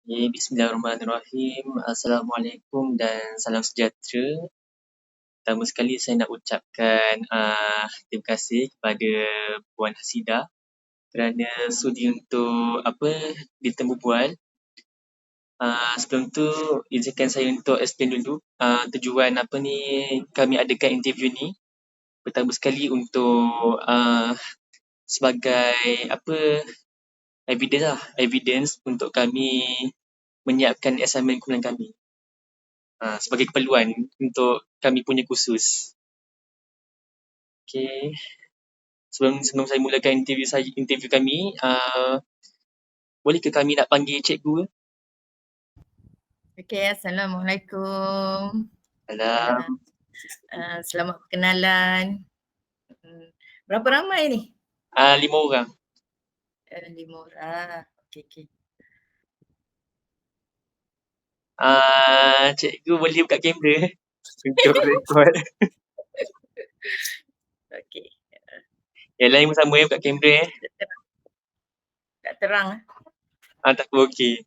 Bismillahirrahmanirrahim. Assalamualaikum dan salam sejahtera. Pertama sekali saya nak ucapkan terima kasih kepada Puan Hasidah kerana sudi untuk ditemu bual. Sebelum tu izinkan saya untuk explain dulu tujuan kami adakan interview ni. Pertama sekali untuk sebagai evidence untuk kami menyiapkan assignment kumpulan kami. Sebagai keperluan untuk kami punya kursus. Okey. Sebelum saya mulakan interview kami, boleh ke kami nak panggil cikgu? Okey, Assalamualaikum. Salam. Selamat perkenalan. Berapa ramai ni? 5 orang. 5 orang. Okey. Cikgu boleh buka kamera untuk record. Okey. Yang lain pun sama buka kamera. Tak terang. Tak apa, okey.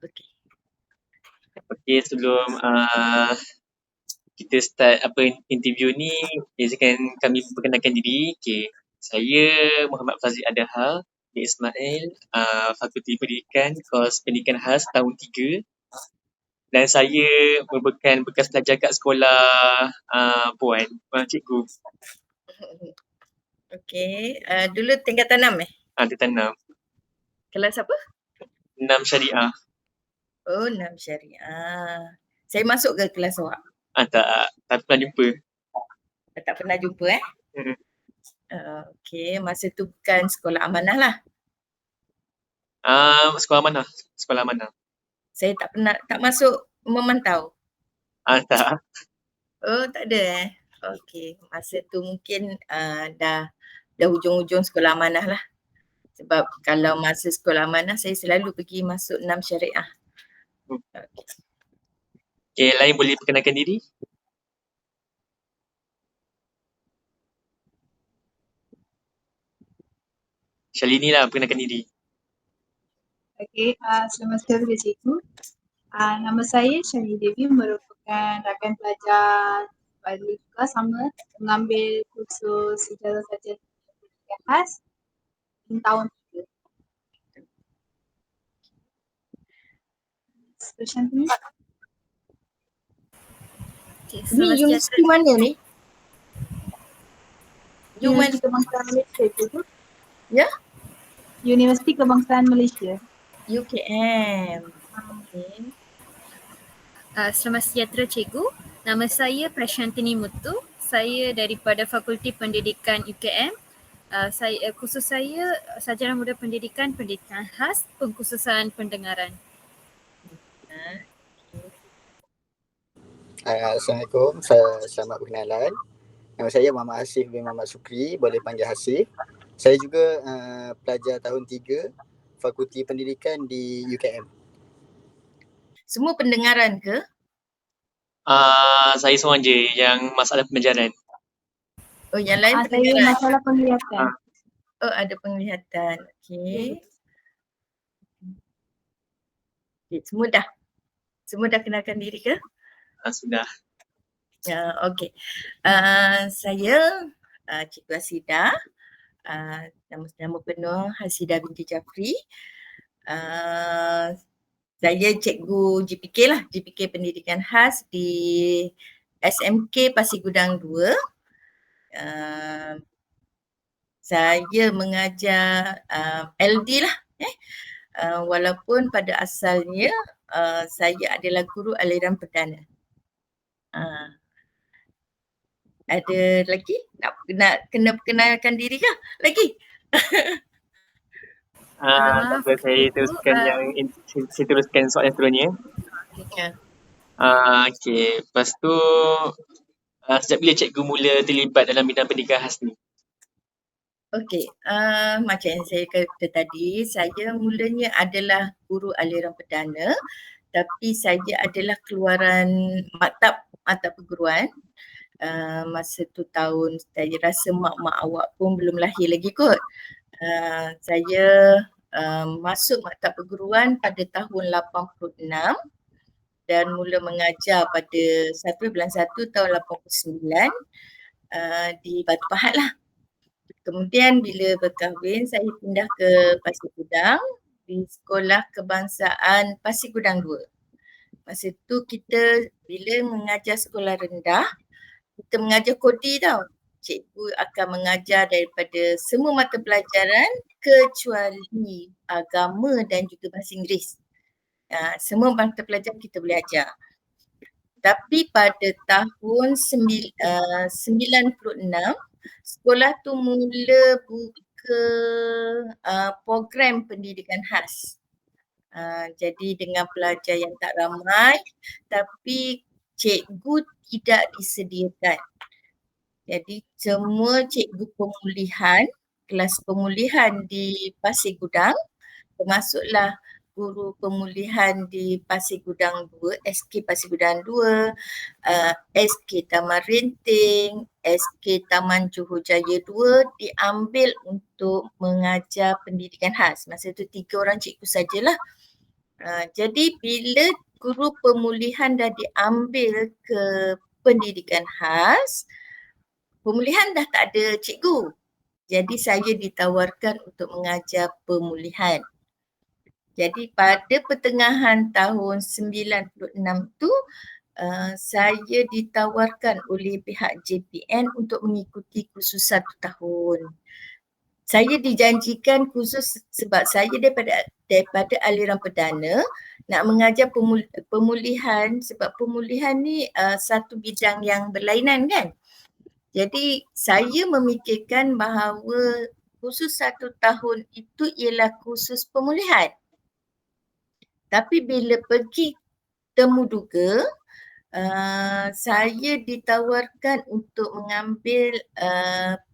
Okey. Okey, sebelum kita start interview ni, izinkan kami perkenalkan diri. Okey, saya Muhammad Fazil Adahar bin Ismail, Fakulti Pendidikan, kos Pendidikan Khas tahun 3. Dan saya merupakan bekas pelajar kat sekolah Puan cikgu. Okey, dulu tingkatan 6 Tingkatan 6. Kelas apa? 6 syariah. Oh, 6 syariah. Saya masuk ke kelas awak? Tak pernah jumpa. Tak pernah jumpa Okey, masa tu bukan sekolah amanah lah. Sekolah mana? Saya tak masuk memantau. Tak. Oh, tak ada Okey, masa tu mungkin dah hujung-hujung sekolah amanah lah. Sebab kalau masa sekolah amanah saya selalu pergi masuk 6 syariah. Okey, lain boleh perkenalkan diri? Syalini lah perkenalkan diri. Okey, selamat siang cikgu. Nama saya Syahini Devi, merupakan rakan pelajar juga sama mengambil kursus sejarah sarjana pendidikan khas tahun 3. Seterusnya ni. Ni universiti mana ni? Universiti Kebangsaan Malaysia tu. Ya? Universiti Kebangsaan Malaysia. UKM. Okey. Selamat sejahtera cikgu. Nama saya Prashantini Muthu. Saya daripada Fakulti Pendidikan UKM. Kursus saya Sarjana Muda Pendidikan Khas, Pengkhususan Pendengaran. Assalamualaikum. Selamat perkenalan. Nama saya Muhammad Hasif bin Muhammad Sukri, boleh panggil Hasif. Saya juga pelajar tahun 3 Fakulti Pendidikan di UKM. Semua pendengaran ke? Saya seorang je yang masalah pengajaran. Oh, yang lain Saya pendengaran. masalah penglihatan. Oh, ada penglihatan. Okey. Semua dah kenalkan diri ke? Sudah. Okey. Saya Cikgu Hasidah. Nama penuh Hasidah binti Jafri. Saya cikgu GPK lah, GPK Pendidikan Khas di SMK Pasir Gudang 2. Saya mengajar LD lah. Walaupun pada asalnya saya adalah guru aliran perdana. Ada lagi? Nak kena perkenalkan diri kah lagi? Tak apa, saya teruskan soalan seterusnya. Okey, lepas tu sejak bila cikgu mula terlibat dalam bidang pendidikan khas ni? Okey, macam yang saya kata tadi, saya mulanya adalah guru aliran perdana, tapi saya adalah keluaran maktab perguruan. Masa tu tahun, saya rasa mak-mak awak pun belum lahir lagi kot. Saya masuk maktab perguruan pada tahun 86 dan mula mengajar pada 1 bulan 1 tahun 89 di Batu Pahat lah. Kemudian bila berkahwin, saya pindah ke Pasir Gudang di Sekolah Kebangsaan Pasir Gudang 2. Masa tu kita bila mengajar sekolah rendah, kita mengajar kodi tau. Cikgu akan mengajar daripada semua mata pelajaran kecuali agama dan juga bahasa Inggeris. Semua mata pelajaran kita boleh ajar. Tapi pada tahun 96, sekolah tu mula buka program pendidikan khas. Jadi dengan pelajar yang tak ramai, tapi cikgu tidak disediakan. Jadi semua cikgu pemulihan, kelas pemulihan di Pasir Gudang, termasuklah guru pemulihan di Pasir Gudang 2, SK Pasir Gudang 2, SK Taman Rinting, SK Taman Johor Jaya 2 diambil untuk mengajar pendidikan khas. Masa tu 3 orang cikgu sajalah. Jadi bila guru pemulihan dah diambil ke pendidikan khas, pemulihan dah tak ada cikgu. Jadi saya ditawarkan untuk mengajar pemulihan. Jadi pada pertengahan tahun 96 tu saya ditawarkan oleh pihak JPN untuk mengikuti kursus 1 tahun. Saya dijanjikan kursus sebab saya daripada aliran perdana nak mengajar pemulihan, sebab pemulihan ni satu bidang yang berlainan kan. Jadi saya memikirkan bahawa kursus 1 tahun itu ialah kursus pemulihan. Tapi bila pergi temu duga, saya ditawarkan untuk mengambil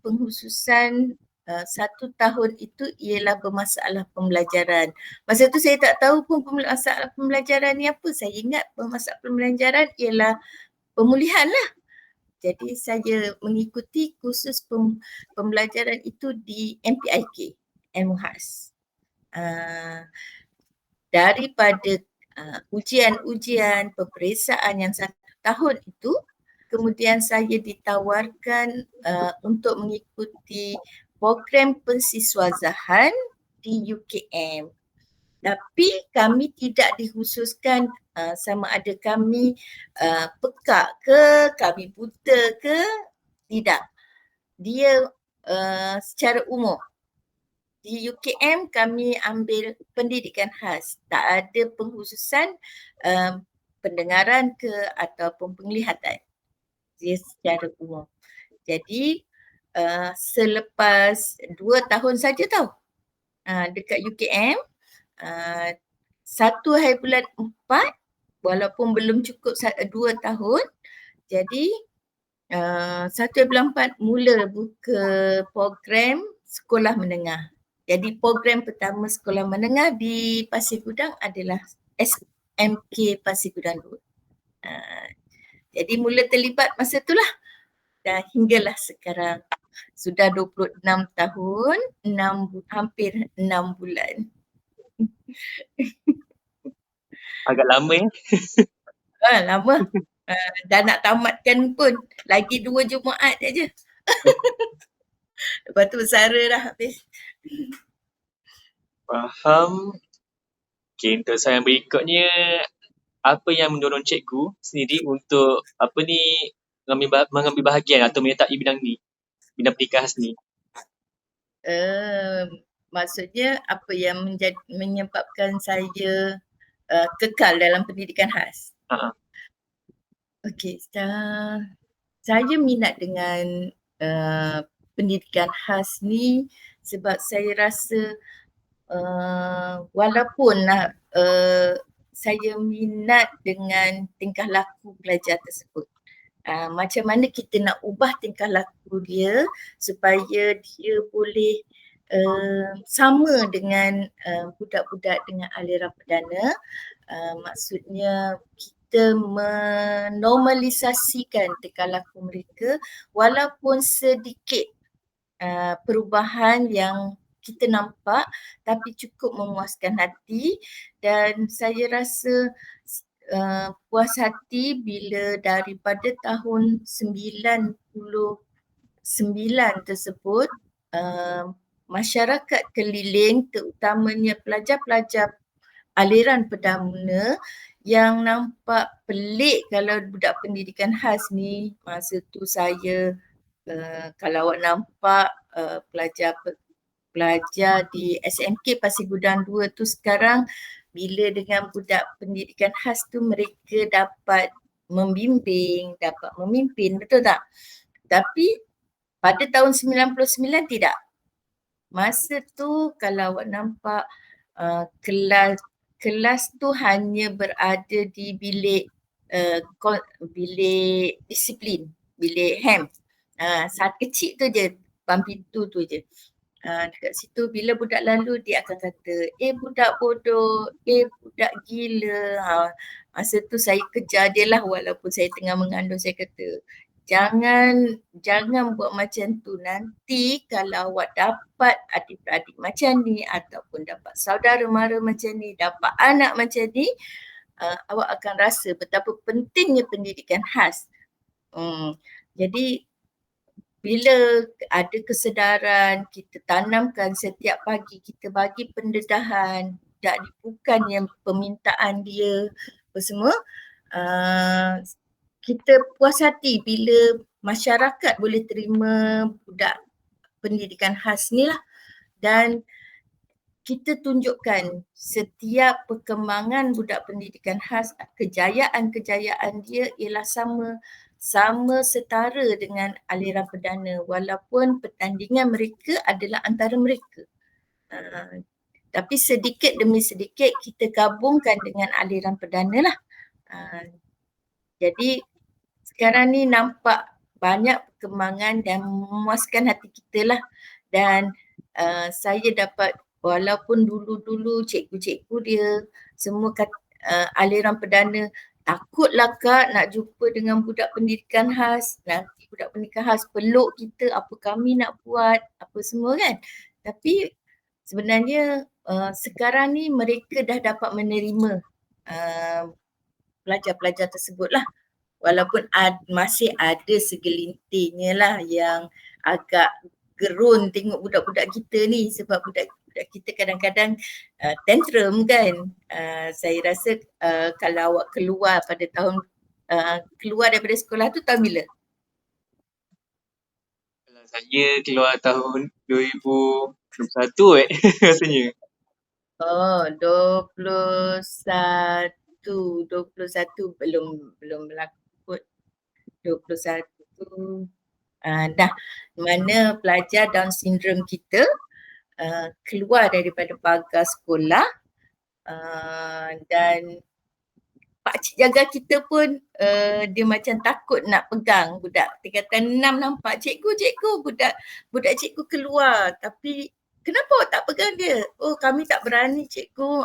pengkhususan 1 tahun itu ialah bermasalah pembelajaran. Masa tu saya tak tahu pun masalah pembelajaran ni apa. Saya ingat masalah pembelajaran ialah pemulihan lah. Jadi saya mengikuti kursus pembelajaran itu di MPIK, MUHAS. Daripada ujian-ujian peperiksaan yang 1 tahun itu, kemudian saya ditawarkan untuk mengikuti program pensiswazahan di UKM. Tapi kami tidak dikhususkan sama ada kami pekak ke, kami buta ke, tidak. Dia secara umum. Di UKM kami ambil pendidikan khas, tak ada pengkhususan pendengaran ke ataupun penglihatan. Dia secara umum. Jadi selepas 2 tahun saja tau dekat UKM, 1 hari bulan 4 walaupun belum cukup 2 tahun, jadi 1 hari bulan 4 mula buka program sekolah menengah. Jadi program pertama sekolah menengah di Pasir Gudang adalah SMK Pasir Gudang 2. Jadi mula terlibat masa itulah dan hinggalah sekarang. Sudah 26 tahun, hampir 6 bulan. Agak lama ya. Lama. Dah nak tamatkan pun. Lagi 2 Jumaat aja. Lepas tu bersara dah habis. Faham. Okay, untuk soalan berikutnya, apa yang mendorong cikgu sendiri untuk mengambil bahagian atau menyertai bidang ni, bidang pendidikan khas ni? Maksudnya apa yang menyebabkan saya kekal dalam pendidikan khas? Okey, saya minat dengan pendidikan khas ni sebab saya rasa walaupun saya minat dengan tingkah laku pelajar tersebut. Macam mana kita nak ubah tingkah laku dia supaya dia boleh sama dengan budak-budak dengan aliran perdana. Maksudnya kita menormalisasikan tingkah laku mereka walaupun sedikit perubahan yang kita nampak tapi cukup memuaskan hati, dan saya rasa puas hati bila daripada tahun 99 tersebut masyarakat keliling terutamanya pelajar-pelajar aliran perdana yang nampak pelik kalau budak pendidikan khas ni. Masa tu saya kalau awak nampak pelajar di SMK Pasir Gudang 2 tu sekarang bila dengan budak pendidikan khas tu mereka dapat membimbing, dapat memimpin, betul tak? Tapi pada tahun 99 tidak. Masa tu kalau awak nampak kelas tu hanya berada di bilik disiplin, bilik HEM. Saat kecil tu je, depan pintu tu je. Dekat situ bila budak lalu dia akan kata, budak bodoh, budak gila. Masa tu saya kejar dia lah walaupun saya tengah mengandung. Saya kata, jangan buat macam tu. Nanti kalau awak dapat adik-beradik macam ni ataupun dapat saudara mara macam ni, dapat anak macam ni, awak akan rasa betapa pentingnya pendidikan khas. Jadi bila ada kesedaran, kita tanamkan setiap pagi, kita bagi pendedahan, budak ni bukan yang permintaan dia apa semua, kita puas hati bila masyarakat boleh terima budak pendidikan khas ni lah. Dan kita tunjukkan setiap perkembangan budak pendidikan khas, kejayaan-kejayaan dia ialah sama setara dengan aliran perdana walaupun pertandingan mereka adalah antara mereka. Tapi sedikit demi sedikit kita gabungkan dengan aliran perdana lah. Jadi sekarang ni nampak banyak perkembangan dan memuaskan hati kita lah. Dan saya dapat, walaupun dulu-dulu cikgu-cikgu dia semua aliran perdana, takutlah Kak nak jumpa dengan budak pendidikan khas, nanti budak pendidikan khas peluk kita, apa kami nak buat, apa semua kan. Tapi sebenarnya sekarang ni mereka dah dapat menerima pelajar-pelajar tersebut lah. Walaupun masih ada segelintirnya lah yang agak gerun tengok budak-budak kita ni, sebab budak kita kadang-kadang tantrum kan. Saya rasa kalau awak keluar pada tahun keluar daripada sekolah tu tahun bila? Kalau saya keluar tahun 2021 rasanya. 21 belum berlaku kot. 21 dah mana pelajar Down syndrome kita keluar daripada pagar sekolah, dan pakcik jaga kita pun dia macam takut nak pegang budak tingkatan 6. Nampak cikgu budak cikgu keluar, tapi kenapa awak tak pegang dia? Oh, kami tak berani cikgu.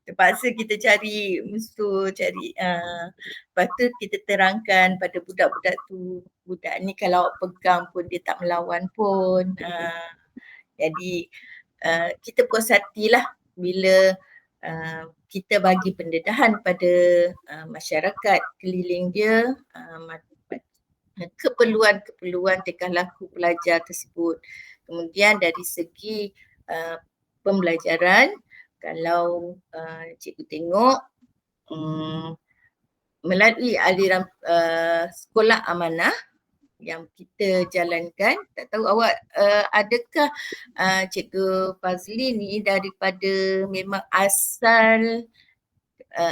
Terpaksa kita cari musuh, lepas tu kita terangkan pada budak-budak tu, budak ni kalau awak pegang pun dia tak melawan pun. Jadi kita puas hatilah bila kita bagi pendedahan pada masyarakat keliling dia, keperluan tingkah laku pelajar tersebut. Kemudian dari segi pembelajaran, kalau cikgu tengok melalui aliran sekolah amanah yang kita jalankan, tak tahu awak adakah Cikgu Fazli ni daripada memang asal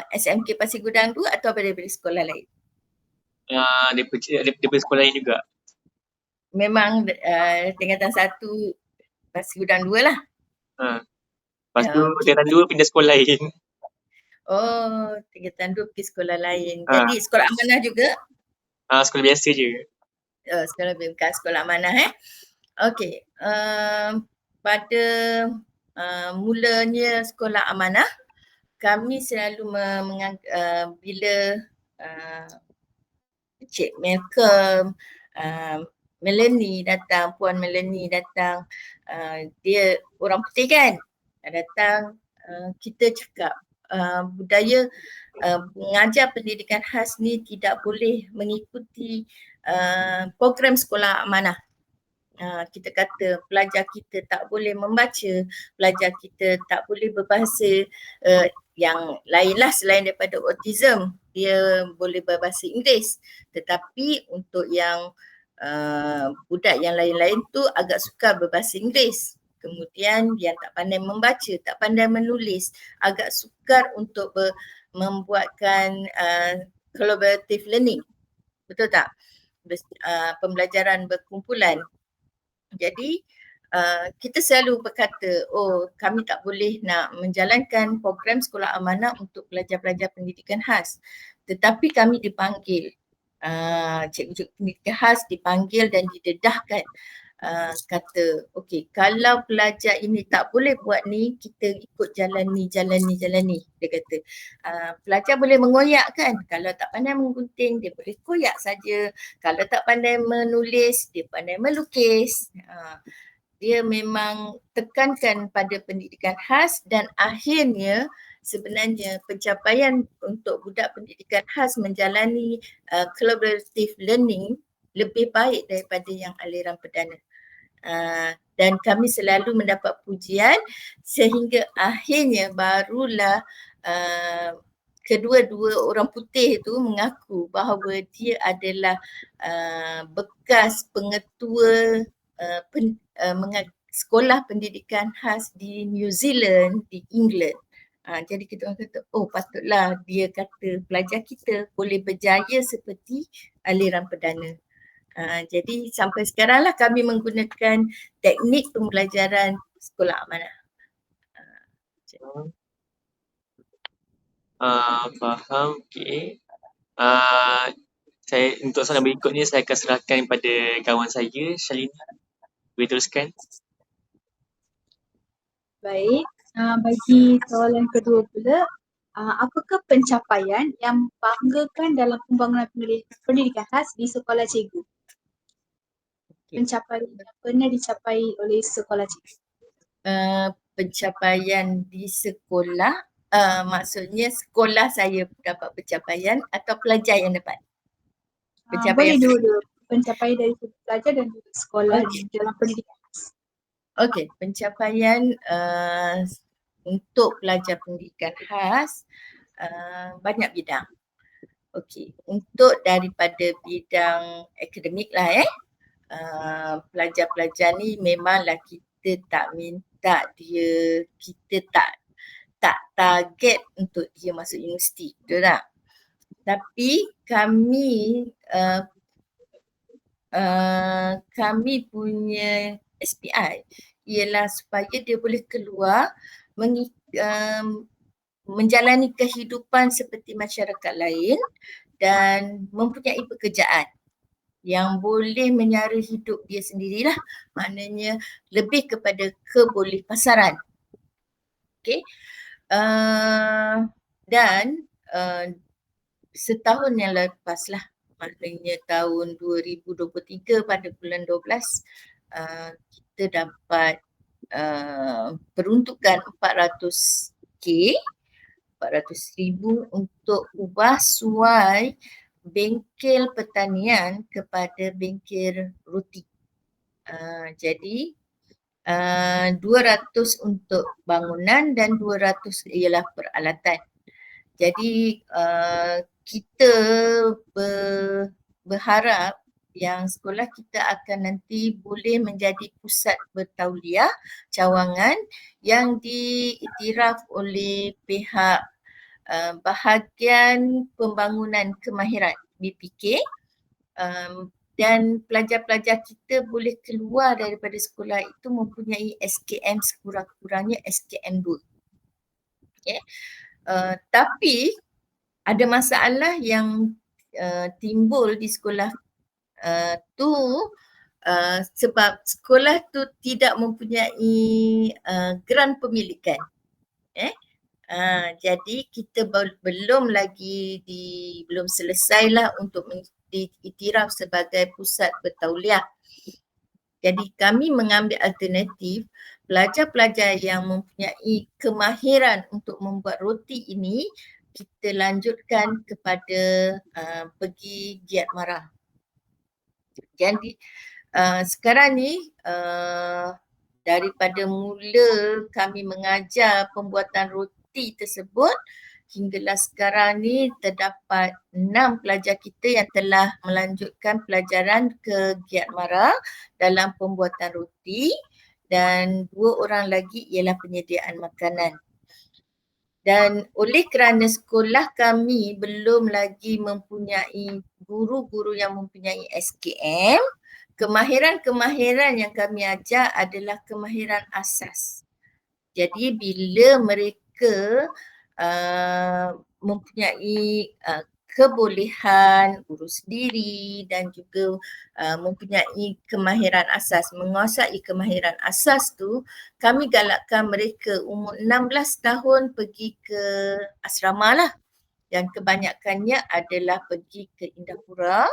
SMK Pasir Gudang 2 atau daripada sekolah lain? Daripada sekolah lain juga. Memang tingkatan 1 Pasir Gudang 2 lah. Lepas tu tingkatan 2 pindah sekolah lain. Oh, tingkatan 2 pergi sekolah lain. Jadi sekolah amanah juga? Sekolah biasa je. Bukan sekolah amanah Okey. Pada mulanya sekolah amanah, kami selalu bila Cik Malcolm, Melanie datang, Puan Melanie datang, dia orang putih kan, datang, kita cakap budaya mengajar pendidikan khas ni tidak boleh mengikuti program sekolah amanah. Kita kata pelajar kita tak boleh membaca, pelajar kita tak boleh berbahasa yang lainlah selain daripada autism, dia boleh berbahasa Inggeris. Tetapi untuk yang budak yang lain-lain tu agak sukar berbahasa Inggeris. Kemudian yang tak pandai membaca, tak pandai menulis, agak sukar untuk membuatkan collaborative learning. Betul tak? Pembelajaran berkumpulan. Jadi kita selalu berkata, kami tak boleh nak menjalankan program sekolah amanah untuk pelajar-pelajar pendidikan khas. Tetapi kami dipanggil, cikgu-cikgu pendidikan khas dipanggil dan didedahkan. Kata, okey, kalau pelajar ini tak boleh buat ni, kita ikut jalan ni. Dia kata, pelajar boleh mengoyak kan? Kalau tak pandai menggunting, dia boleh koyak saja. Kalau tak pandai menulis, dia pandai melukis. Dia memang tekankan pada pendidikan khas dan akhirnya sebenarnya pencapaian untuk budak pendidikan khas menjalani collaborative learning lebih baik daripada yang aliran perdana. Dan kami selalu mendapat pujian sehingga akhirnya barulah kedua-dua orang putih tu mengaku bahawa dia adalah bekas pengetua sekolah pendidikan khas di New Zealand, di England. Jadi kita orang kata, patutlah dia kata pelajar kita boleh berjaya seperti aliran perdana. Jadi sampai sekarang lah kami menggunakan teknik pembelajaran sekolah amanah. Faham, okey. Saya untuk soalan berikutnya saya akan serahkan kepada kawan saya, Shalini. Boleh teruskan? Baik, bagi soalan kedua pula, apakah pencapaian yang banggakan dalam pembangunan pendidikan khas di sekolah cikgu? Pencapaian yang pernah dicapai oleh sekolah cikgu. Pencapaian di sekolah, maksudnya sekolah saya dapat pencapaian atau pelajar yang dapat? Boleh dua-dua, pencapaian dari pelajar dan sekolah dalam pendidikan khas. Okey, pencapaian untuk pelajar pendidikan khas banyak bidang. Okey, untuk daripada bidang akademik lah pelajar-pelajar ni memanglah kita tak minta dia, kita tak target untuk dia masuk universiti, betul tak? Tapi kami punya SPI ialah supaya dia boleh keluar menjalani kehidupan seperti masyarakat lain dan mempunyai pekerjaan yang boleh menyara hidup dia sendirilah, maknanya lebih kepada kebolehpasaran. Okey. Dan setahun yang lepas lah, maknanya tahun 2023 pada bulan 12 kita dapat peruntukan 400,000 untuk ubah suai bengkel pertanian kepada bengkel roti. Jadi 200 untuk bangunan dan 200 ialah peralatan. Jadi kita berharap yang sekolah kita akan nanti boleh menjadi pusat bertauliah cawangan yang diiktiraf oleh pihak bahagian pembangunan kemahiran BPK, dan pelajar-pelajar kita boleh keluar daripada sekolah itu mempunyai SKM sekurang-kurangnya SKM 2. Okay. Tapi ada masalah yang timbul di sekolah tu sebab sekolah tu tidak mempunyai geran pemilikan. Jadi kita belum lagi belum selesailah untuk diiktiraf sebagai pusat bertauliah. Jadi kami mengambil alternatif pelajar-pelajar yang mempunyai kemahiran untuk membuat roti ini kita lanjutkan kepada pergi giat marah. Jadi sekarang ni daripada mula kami mengajar pembuatan roti tersebut hinggalah sekarang ni terdapat 6 pelajar kita yang telah melanjutkan pelajaran ke giat mara dalam pembuatan roti dan 2 orang lagi ialah penyediaan makanan. Dan oleh kerana sekolah kami belum lagi mempunyai guru-guru yang mempunyai SKM, kemahiran-kemahiran yang kami ajar adalah kemahiran asas. Jadi bila mereka mempunyai kebolehan urus diri dan juga mempunyai kemahiran asas, menguasai kemahiran asas tu, kami galakkan mereka umur 16 tahun pergi ke asrama lah. Dan kebanyakannya adalah pergi ke Indahpura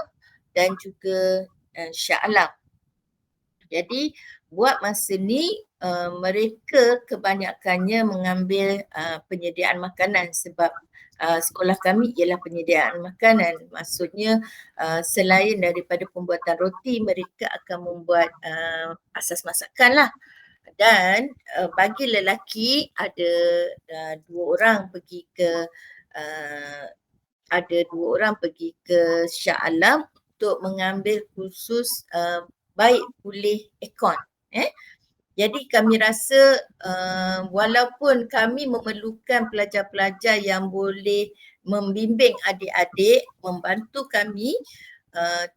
dan juga Shah Alam. Jadi buat masa ni mereka kebanyakannya mengambil penyediaan makanan sebab sekolah kami ialah penyediaan makanan. Maksudnya selain daripada pembuatan roti, mereka akan membuat asas masakan lah. Dan bagi lelaki ada 2 orang pergi ke Shah Alam untuk mengambil kursus baik pulih ekon. Jadi kami rasa walaupun kami memerlukan pelajar-pelajar yang boleh membimbing adik-adik, membantu kami,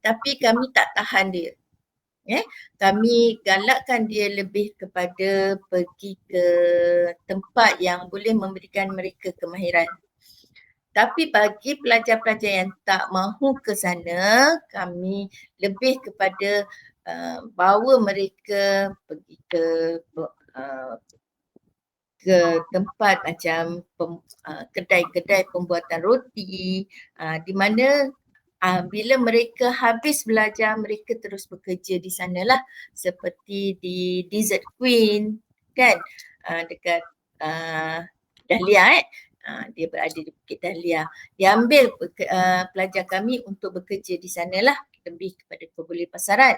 tapi kami tak tahan dia. Kami galakkan dia lebih kepada pergi ke tempat yang boleh memberikan mereka kemahiran. Tapi bagi pelajar-pelajar yang tak mahu ke sana, kami lebih kepada bawa mereka pergi ke tempat macam kedai-kedai pembuatan roti di mana bila mereka habis belajar, mereka terus bekerja di sanalah, seperti di Dessert Queen kan, dekat Dahlia dia berada di Bukit Dahlia. Dia ambil pelajar kami untuk bekerja di sanalah, lebih kepada kebuli pasaran.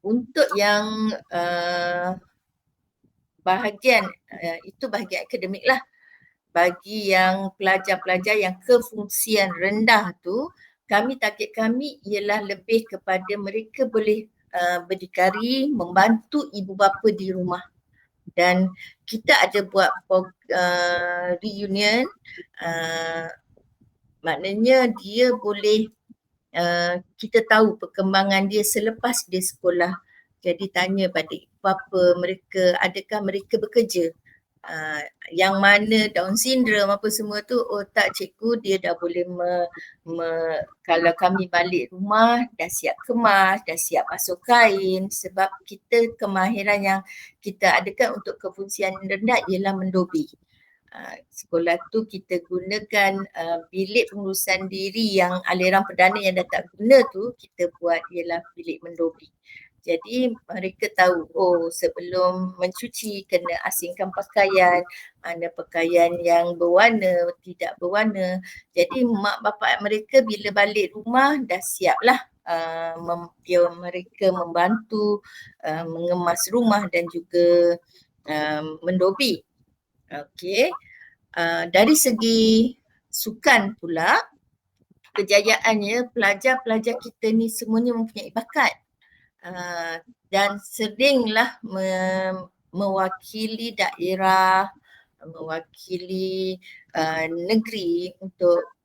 Untuk yang bahagian itu bahagian akademik lah. Bagi yang pelajar-pelajar yang kefungsian rendah tu, target kami ialah lebih kepada mereka boleh berdikari, membantu ibu bapa di rumah. Dan kita ada buat reunion, maknanya dia boleh kita tahu perkembangan dia selepas dia sekolah. Jadi tanya pada ibu bapa mereka, adakah mereka bekerja? Yang mana Down syndrome apa semua tu, oh tak cikgu, dia dah boleh kalau kami balik rumah dah siap kemas, dah siap basuh kain, sebab kita kemahiran yang kita adakan untuk kefungsian rendah ialah mendobi. Sekolah tu kita gunakan bilik pengurusan diri yang aliran perdana yang dah tak guna tu, kita buat ialah bilik mendobi. Jadi mereka tahu, oh sebelum mencuci kena asingkan pakaian, mana pakaian yang berwarna, tidak berwarna. Jadi mak bapak mereka bila balik rumah dah siap lah mereka membantu mengemas rumah dan juga mendobi. Okey. Dari segi sukan pula, kejayaannya pelajar-pelajar kita ni semuanya mempunyai bakat. Dan seringlah mewakili daerah, mewakili negeri untuk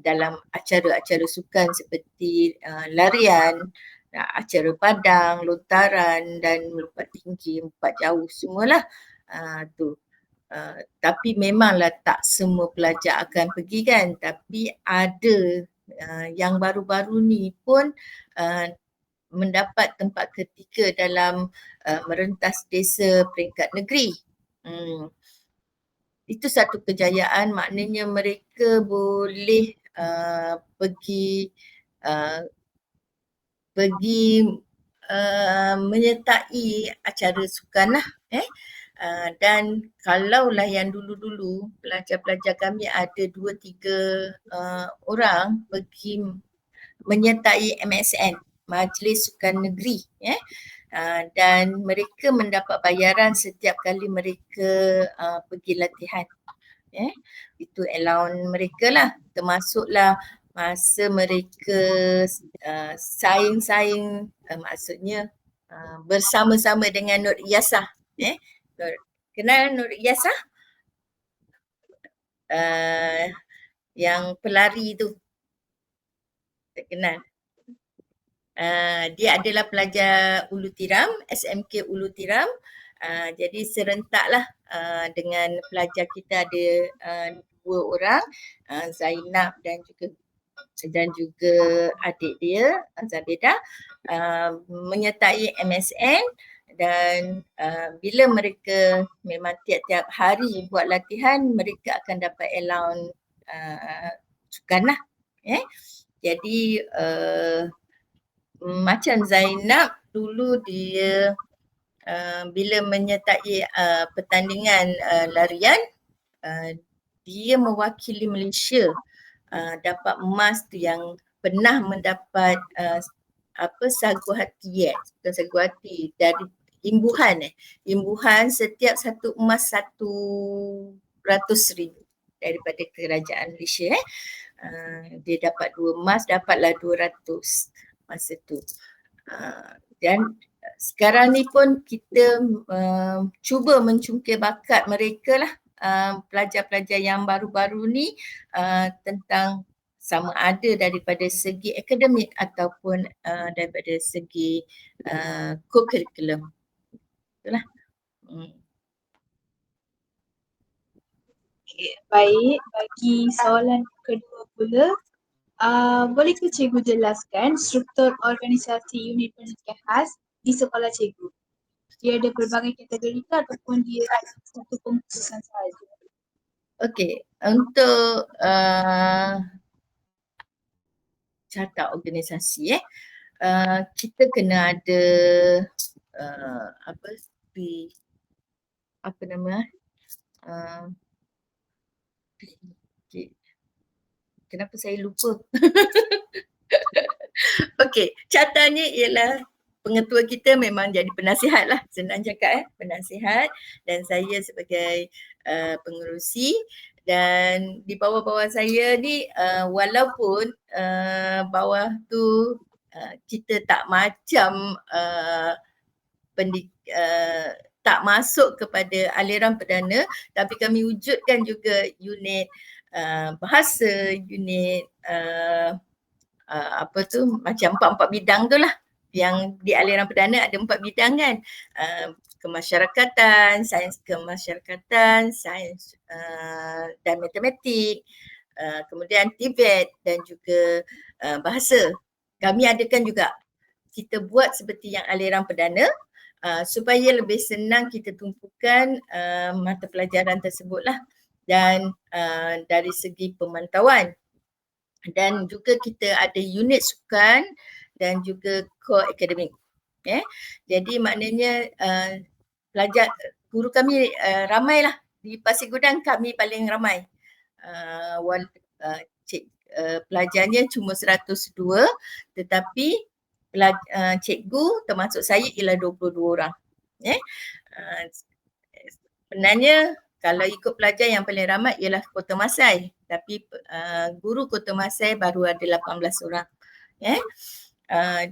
dalam acara-acara sukan seperti larian, acara padang, lontaran dan melompat tinggi, melompat jauh, semualah tu. Tapi memanglah tak semua pelajar akan pergi kan, tapi ada yang baru-baru ni pun mendapat tempat ketiga dalam merentas desa peringkat negeri. itu satu kejayaan, maknanya mereka boleh pergi menyertai acara sukan lah. Dan kalaulah yang dulu-dulu pelajar-pelajar kami ada 2-3 orang pergi menyertai MSN, Majlis Sukan Negeri, dan mereka mendapat bayaran setiap kali mereka pergi latihan. Itu allowance mereka lah, termasuklah masa mereka saing-saing, maksudnya bersama-sama dengan Nur Iyasah. Kenal Nur Iyasah? Yang pelari tu. Tak kenal. Dia adalah pelajar Ulu Tiram, SMK Ulu Tiram. Jadi serentaklah dengan pelajar kita ada 2 orang, Zainab dan juga adik dia, Zabeda, menyertai MSN. Dan bila mereka memang tiap-tiap hari buat latihan, mereka akan dapat allowance sukan lah. Jadi macam Zainab dulu dia bila menyertai pertandingan larian, dia mewakili Malaysia dapat emas tu, yang pernah mendapat sagu hati, bukan sagu hati, dari imbuhan setiap satu emas 100,000 daripada kerajaan Malaysia. Dia dapat 2 emas, dapatlah 200 masa tu. Dan sekarang ni pun kita cuba mencungkil bakat mereka lah, pelajar-pelajar yang baru-baru ni, tentang sama ada daripada segi akademik ataupun daripada segi co-curriculum. Itulah. Okay, baik, bagi soalan kedua pula, bolehkah cikgu jelaskan struktur organisasi unit pendidikan khas di sekolah cikgu? Dia ada pelbagai kategori ke ataupun dia ada satu pengkhususan sahaja? Okey, untuk carta organisasi, kita kena ada kenapa saya lupa? Okey, cartanya ialah pengetua kita memang jadi penasihat lah, senang cakap penasihat, dan saya sebagai pengerusi. Dan di bawah-bawah saya ni walaupun bawah tu kita tak macam tak masuk kepada aliran perdana, tapi kami wujudkan juga unit bahasa, unit macam 4 bidang tu lah. Yang di aliran perdana ada 4 bidang kan, kemasyarakatan, sains kemasyarakatan, sains dan matematik, kemudian TVET dan juga bahasa. Kami adakan juga, kita buat seperti yang aliran perdana supaya lebih senang kita tumpukan mata pelajaran tersebut lah. Dan dari segi pemantauan, dan juga kita ada unit sukan dan juga core akademik. Jadi maknanya pelajar, guru kami ramailah. Di Pasir Gudang kami paling ramai. Pelajarnya cuma 102, tetapi cikgu termasuk saya ialah 22 orang. Sebenarnya kalau ikut pelajar yang paling ramai ialah Kota Masai, tapi guru Kota Masai baru ada 18 orang.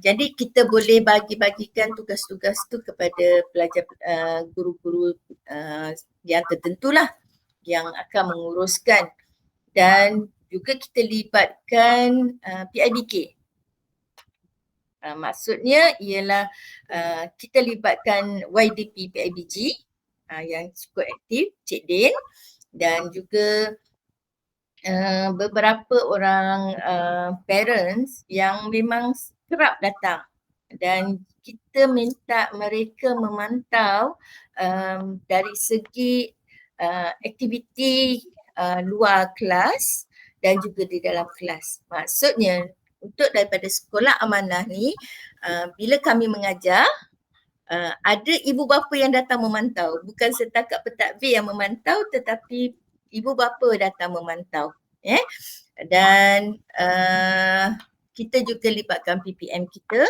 Jadi kita boleh bagi-bagikan tugas-tugas tu kepada pelajar, guru-guru yang tertentulah yang akan menguruskan. Dan juga kita libatkan PIBK. Maksudnya ialah kita libatkan YDP PIBG yang cukup aktif, Cik Din, dan juga beberapa orang parents yang memang kerap datang, dan kita minta mereka memantau dari segi aktiviti luar kelas dan juga di dalam kelas. Maksudnya untuk daripada sekolah amanah ni, bila kami mengajar, ada ibu bapa yang datang memantau. Bukan setakat pentadbir yang memantau, tetapi ibu bapa datang memantau. Dan kita juga libatkan PPM kita.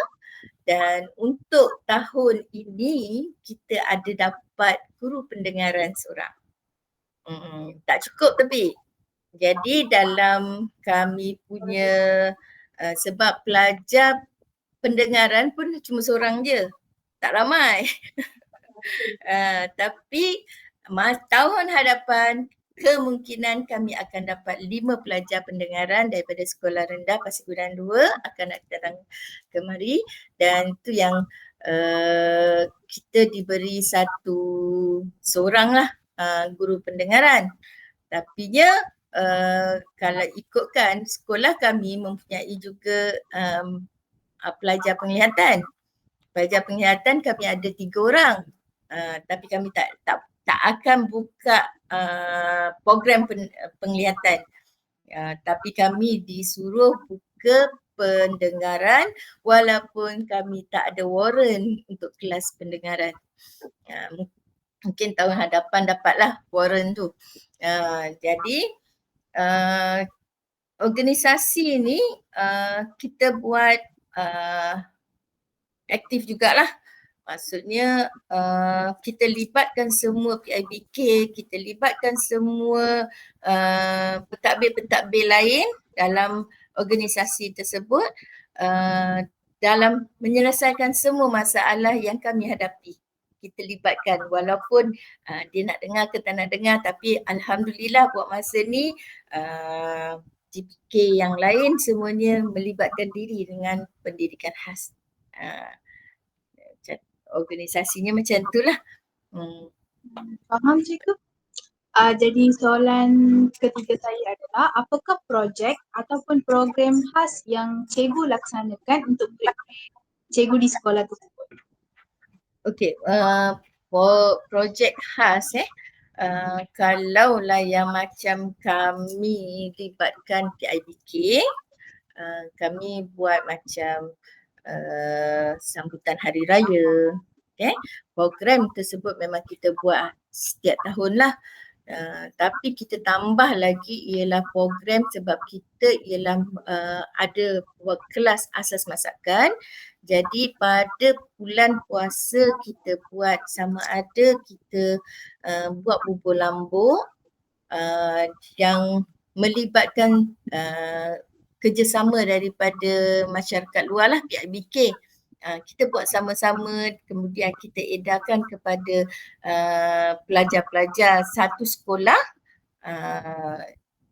Dan untuk tahun ini kita ada dapat guru pendengaran seorang. Tak cukup tapi. Jadi dalam kami punya sebab pelajar pendengaran pun cuma seorang je. Tak ramai. Tapi tahun hadapan kemungkinan kami akan dapat 5 pelajar pendengaran daripada sekolah rendah Pasir Gudang 2 akan datang kemari, dan tu yang kita diberi seorang lah guru pendengaran. Tapinya kalau ikutkan sekolah kami mempunyai juga pelajar penglihatan. Pelajar penglihatan kami ada 3 orang. Tapi kami tak akan buka program penglihatan. Tapi kami disuruh buka pendengaran walaupun kami tak ada warrant untuk kelas pendengaran. Mungkin tahun hadapan dapatlah warrant tu. Jadi organisasi ni kita buat aktif jugalah. Maksudnya kita libatkan semua PIBK, kita libatkan semua pentadbir-pentadbir lain dalam organisasi tersebut dalam menyelesaikan semua masalah yang kami hadapi. Kita libatkan walaupun dia nak dengar ke tak nak dengar, tapi alhamdulillah buat masa ni GPK yang lain semuanya melibatkan diri dengan pendidikan khas. Organisasinya macam itulah. Faham cikgu? Jadi soalan ketiga saya adalah, apakah projek ataupun program khas yang cikgu laksanakan untuk cikgu di sekolah tersebut? Okey, projek khas kalaulah yang macam kami libatkan PIBK, kami buat macam sambutan hari raya. Program tersebut memang kita buat setiap tahun lah. Tapi kita tambah lagi ialah program sebab kita ialah ada buat kelas asas masakan. Jadi pada bulan puasa kita buat sama ada kita buat bubur lambuk yang melibatkan kerjasama daripada masyarakat luar lah, PIBK. Kita buat sama-sama, kemudian kita edarkan kepada pelajar-pelajar satu sekolah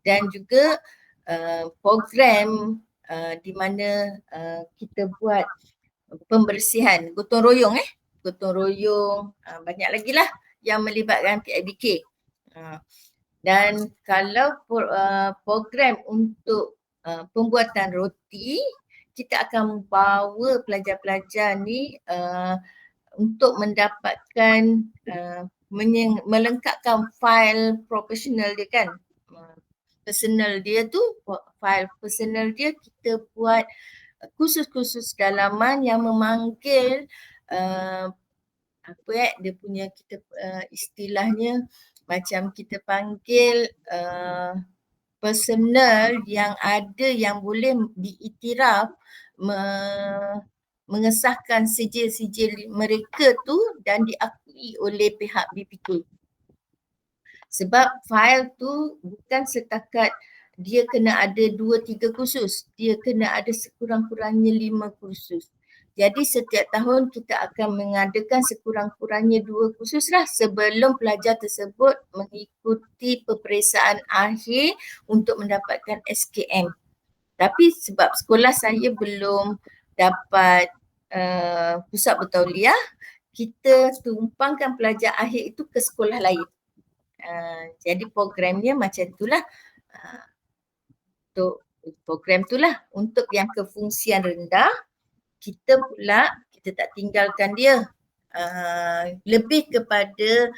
dan juga program di mana kita buat pembersihan, gotong royong banyak lagi lah yang melibatkan PIBK. Dan kalau program untuk pembuatan roti, kita akan bawa pelajar-pelajar ni untuk mendapatkan melengkapkan fail profesional dia kan. Personal dia tu, fail personal dia kita buat kursus-kursus dalaman yang memanggil dia punya kita istilahnya macam kita panggil personal yang ada yang boleh diiktiraf mengesahkan sijil-sijil mereka tu dan diakui oleh pihak BPK. Sebab fail tu bukan setakat dia kena ada 2-3 kursus, dia kena ada sekurang-kurangnya 5 kursus. Jadi setiap tahun kita akan mengadakan sekurang-kurangnya 2 kursus lah sebelum pelajar tersebut mengikuti peperiksaan akhir untuk mendapatkan SKM. Tapi sebab sekolah saya belum dapat pusat bertauliah, kita tumpangkan pelajar akhir itu ke sekolah lain. Jadi programnya macam itulah. Untuk program itulah untuk yang kefungsian rendah, kita tak tinggalkan dia. Lebih kepada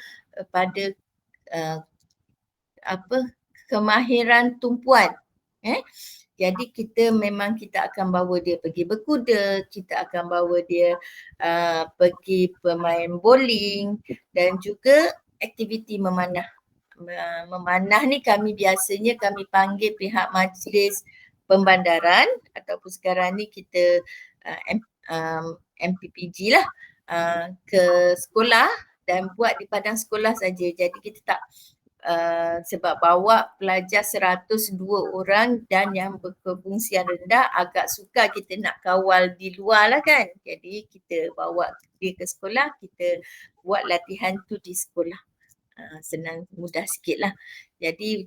kemahiran tumpuan. Jadi kita akan bawa dia pergi berkuda, kita akan bawa dia pergi bermain bowling dan juga aktiviti memanah. Memanah ni biasanya kami panggil pihak majlis pembandaran ataupun sekarang ni kita MPPG lah ke sekolah dan buat di padang sekolah saja. Jadi kita tak sebab bawa pelajar 102 orang dan yang berkefungsian rendah agak sukar kita nak kawal di luar lah kan. Jadi kita bawa dia ke sekolah, kita buat latihan tu di sekolah. Senang, mudah sikit lah. Jadi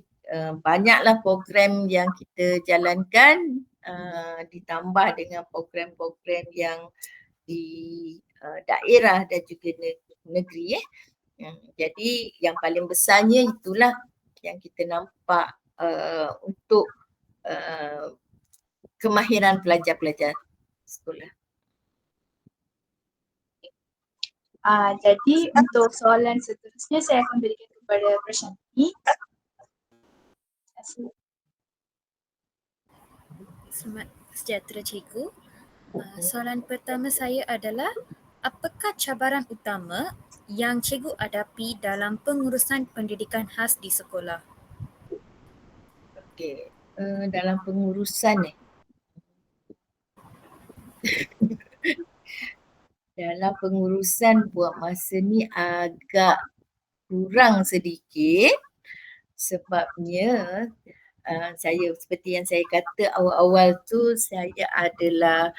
banyaklah program yang kita jalankan ditambah dengan program-program yang di daerah dan juga negeri. Jadi yang paling besarnya itulah yang kita nampak untuk kemahiran pelajar-pelajar sekolah. Jadi untuk soalan seterusnya saya akan berikan kepada Prashanti. Selamat sejahtera cikgu. Soalan pertama saya adalah, apakah cabaran utama yang cikgu hadapi dalam pengurusan pendidikan khas di sekolah? Okey, dalam pengurusan dalam pengurusan buat masa ni agak kurang sedikit sebabnya saya seperti yang saya kata awal-awal tu, saya adalah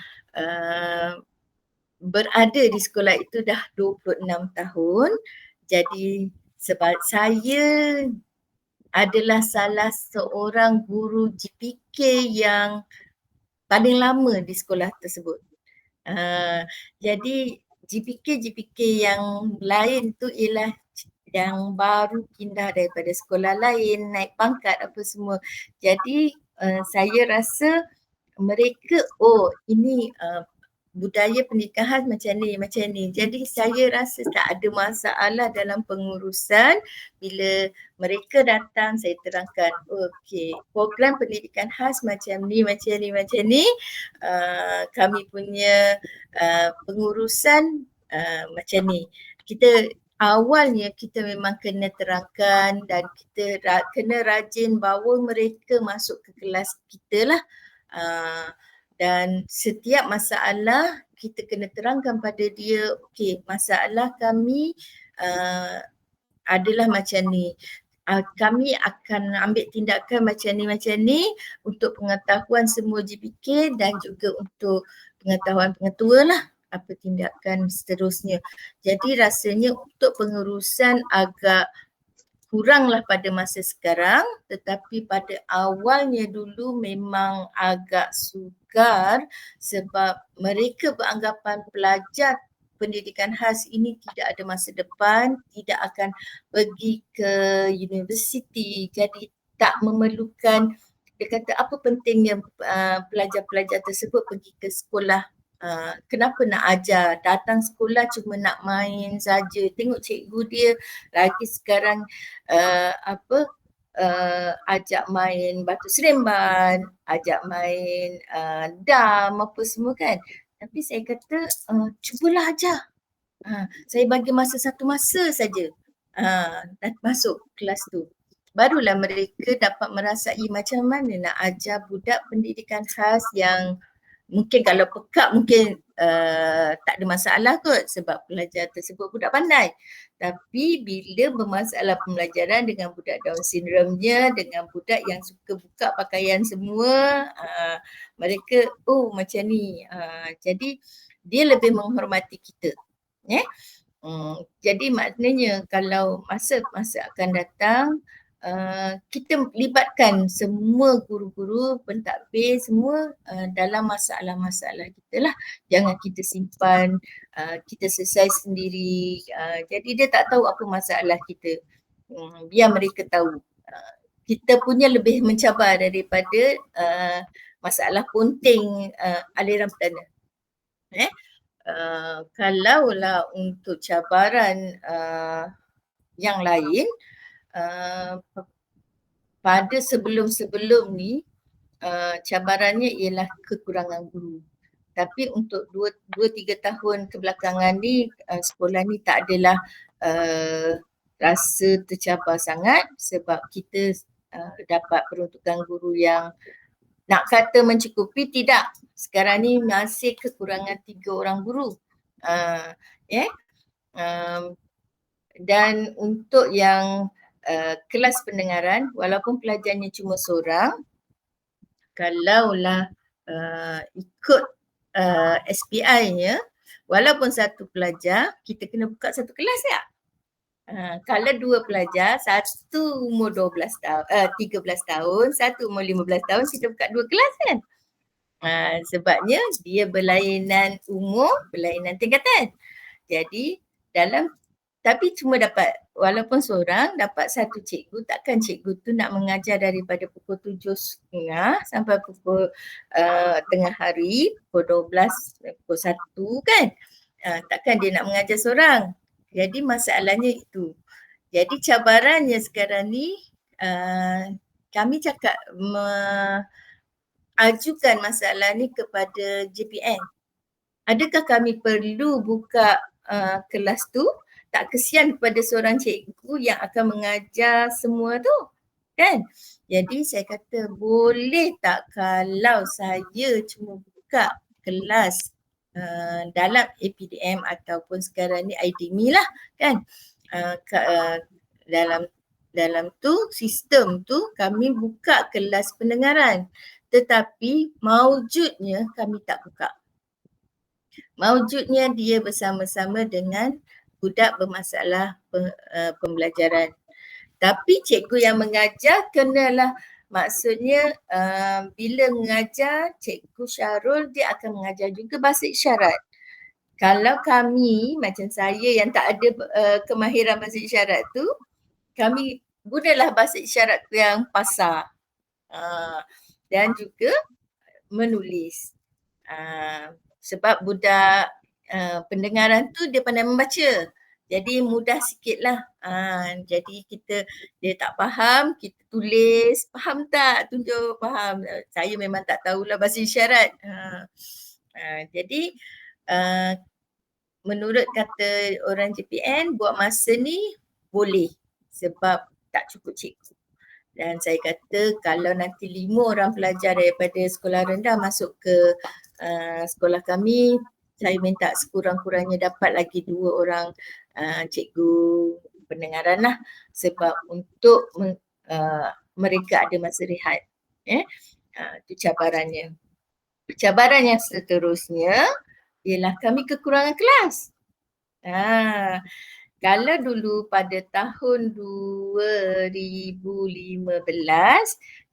berada di sekolah itu dah 26 tahun. Jadi sebab saya adalah salah seorang guru GPK yang paling lama di sekolah tersebut. Jadi GPK yang lain tu ialah yang baru pindah daripada sekolah lain, naik pangkat apa semua. Jadi saya rasa mereka, ini budaya pendidikan khas macam ni. Jadi saya rasa tak ada masalah dalam pengurusan bila mereka datang saya terangkan, okey, program pendidikan khas macam ni. Kami punya pengurusan macam ni. Awalnya kita memang kena terangkan dan kita kena rajin bawa mereka masuk ke kelas kita lah. Dan setiap masalah kita kena terangkan pada dia, okey, masalah kami adalah macam ni. Kami akan ambil tindakan macam ni untuk pengetahuan semua GPK dan juga untuk pengetahuan pengetua lah apa tindakan seterusnya. Jadi rasanya untuk pengurusan agak kuranglah pada masa sekarang, tetapi pada awalnya dulu memang agak sukar sebab mereka beranggapan pelajar pendidikan khas ini tidak ada masa depan, tidak akan pergi ke universiti, jadi tak memerlukan, dia kata apa pentingnya pelajar-pelajar tersebut pergi ke sekolah. Kenapa nak ajar? Datang sekolah cuma nak main saja. Tengok cikgu dia lagi sekarang ajak main batu seremban, ajak main dam apa semua kan. Tapi saya kata cubalah ajar. Saya bagi masa 1 masa saja. Dan masuk kelas tu. Barulah mereka dapat merasai macam mana nak ajar budak pendidikan khas yang mungkin kalau pekak mungkin tak ada masalah kot sebab pelajar tersebut budak pandai. Tapi bila bermasalah pembelajaran dengan budak Down syndrome-nya, dengan budak yang suka buka pakaian semua, mereka macam ni. Jadi dia lebih menghormati kita. Jadi maknanya kalau masa akan datang, kita libatkan semua guru-guru, pentadbir semua dalam masalah-masalah kita lah. Jangan kita simpan, kita selesai sendiri. Jadi dia tak tahu apa masalah kita. Biar mereka tahu. Kita punya lebih mencabar daripada masalah punting aliran perdana. Kalaulah untuk cabaran yang lain, pada sebelum-sebelum ni cabarannya ialah kekurangan guru. Tapi untuk 2-3 tahun kebelakangan ni sekolah ni tak adalah rasa tercabar sangat sebab kita dapat peruntukan guru yang nak kata mencukupi, tidak. Sekarang ni masih kekurangan 3 orang guru. Dan untuk yang kelas pendengaran, walaupun pelajarnya cuma seorang, kalaulah ikut SPI-nya, walaupun satu pelajar, kita kena buka satu kelas tak? Kalau 2 pelajar, satu umur 13 tahun, satu umur 15 tahun, kita buka 2 kelas kan? Sebabnya dia berlainan umur, berlainan tingkatan. Jadi tapi cuma dapat, walaupun seorang dapat satu cikgu, takkan cikgu tu nak mengajar daripada pukul 7.30 sampai pukul tengah hari, pukul 12, pukul 1 kan. Takkan dia nak mengajar seorang. Jadi masalahnya itu. Jadi cabarannya sekarang ni, kami cakap ajukan masalah ni kepada JPN. Adakah kami perlu buka kelas tu? Tak kesian kepada seorang cikgu yang akan mengajar semua tu, kan? Jadi saya kata boleh tak kalau saya cuma buka kelas dalam APDM ataupun sekarang ni IDMI lah kan, dalam tu sistem tu kami buka kelas pendengaran, tetapi maujudnya kami tak buka. Maujudnya dia bersama-sama dengan budak bermasalah pembelajaran. Tapi cikgu yang mengajar kenalah, maksudnya bila mengajar Cikgu Syarul dia akan mengajar juga bahasa isyarat. Kalau kami macam saya yang tak ada kemahiran bahasa isyarat tu, kami gunalah bahasa isyarat yang pasar dan juga menulis. Sebab budak pendengaran tu dia pandai membaca. Jadi mudah sikit lah. Jadi dia tak faham, kita tulis, faham tak? Tunjuk faham. Saya memang tak tahulah bahasa isyarat. Jadi menurut kata orang JPN, buat masa ni boleh sebab tak cukup cikgu. Dan saya kata kalau nanti 5 orang pelajar daripada sekolah rendah masuk ke sekolah kami, saya minta sekurang-kurangnya dapat lagi 2 orang cikgu pendengaran lah, sebab untuk mereka ada masa rehat. Itu cabarannya. Cabaran yang seterusnya ialah kami kekurangan kelas. Kalau dulu pada tahun 2015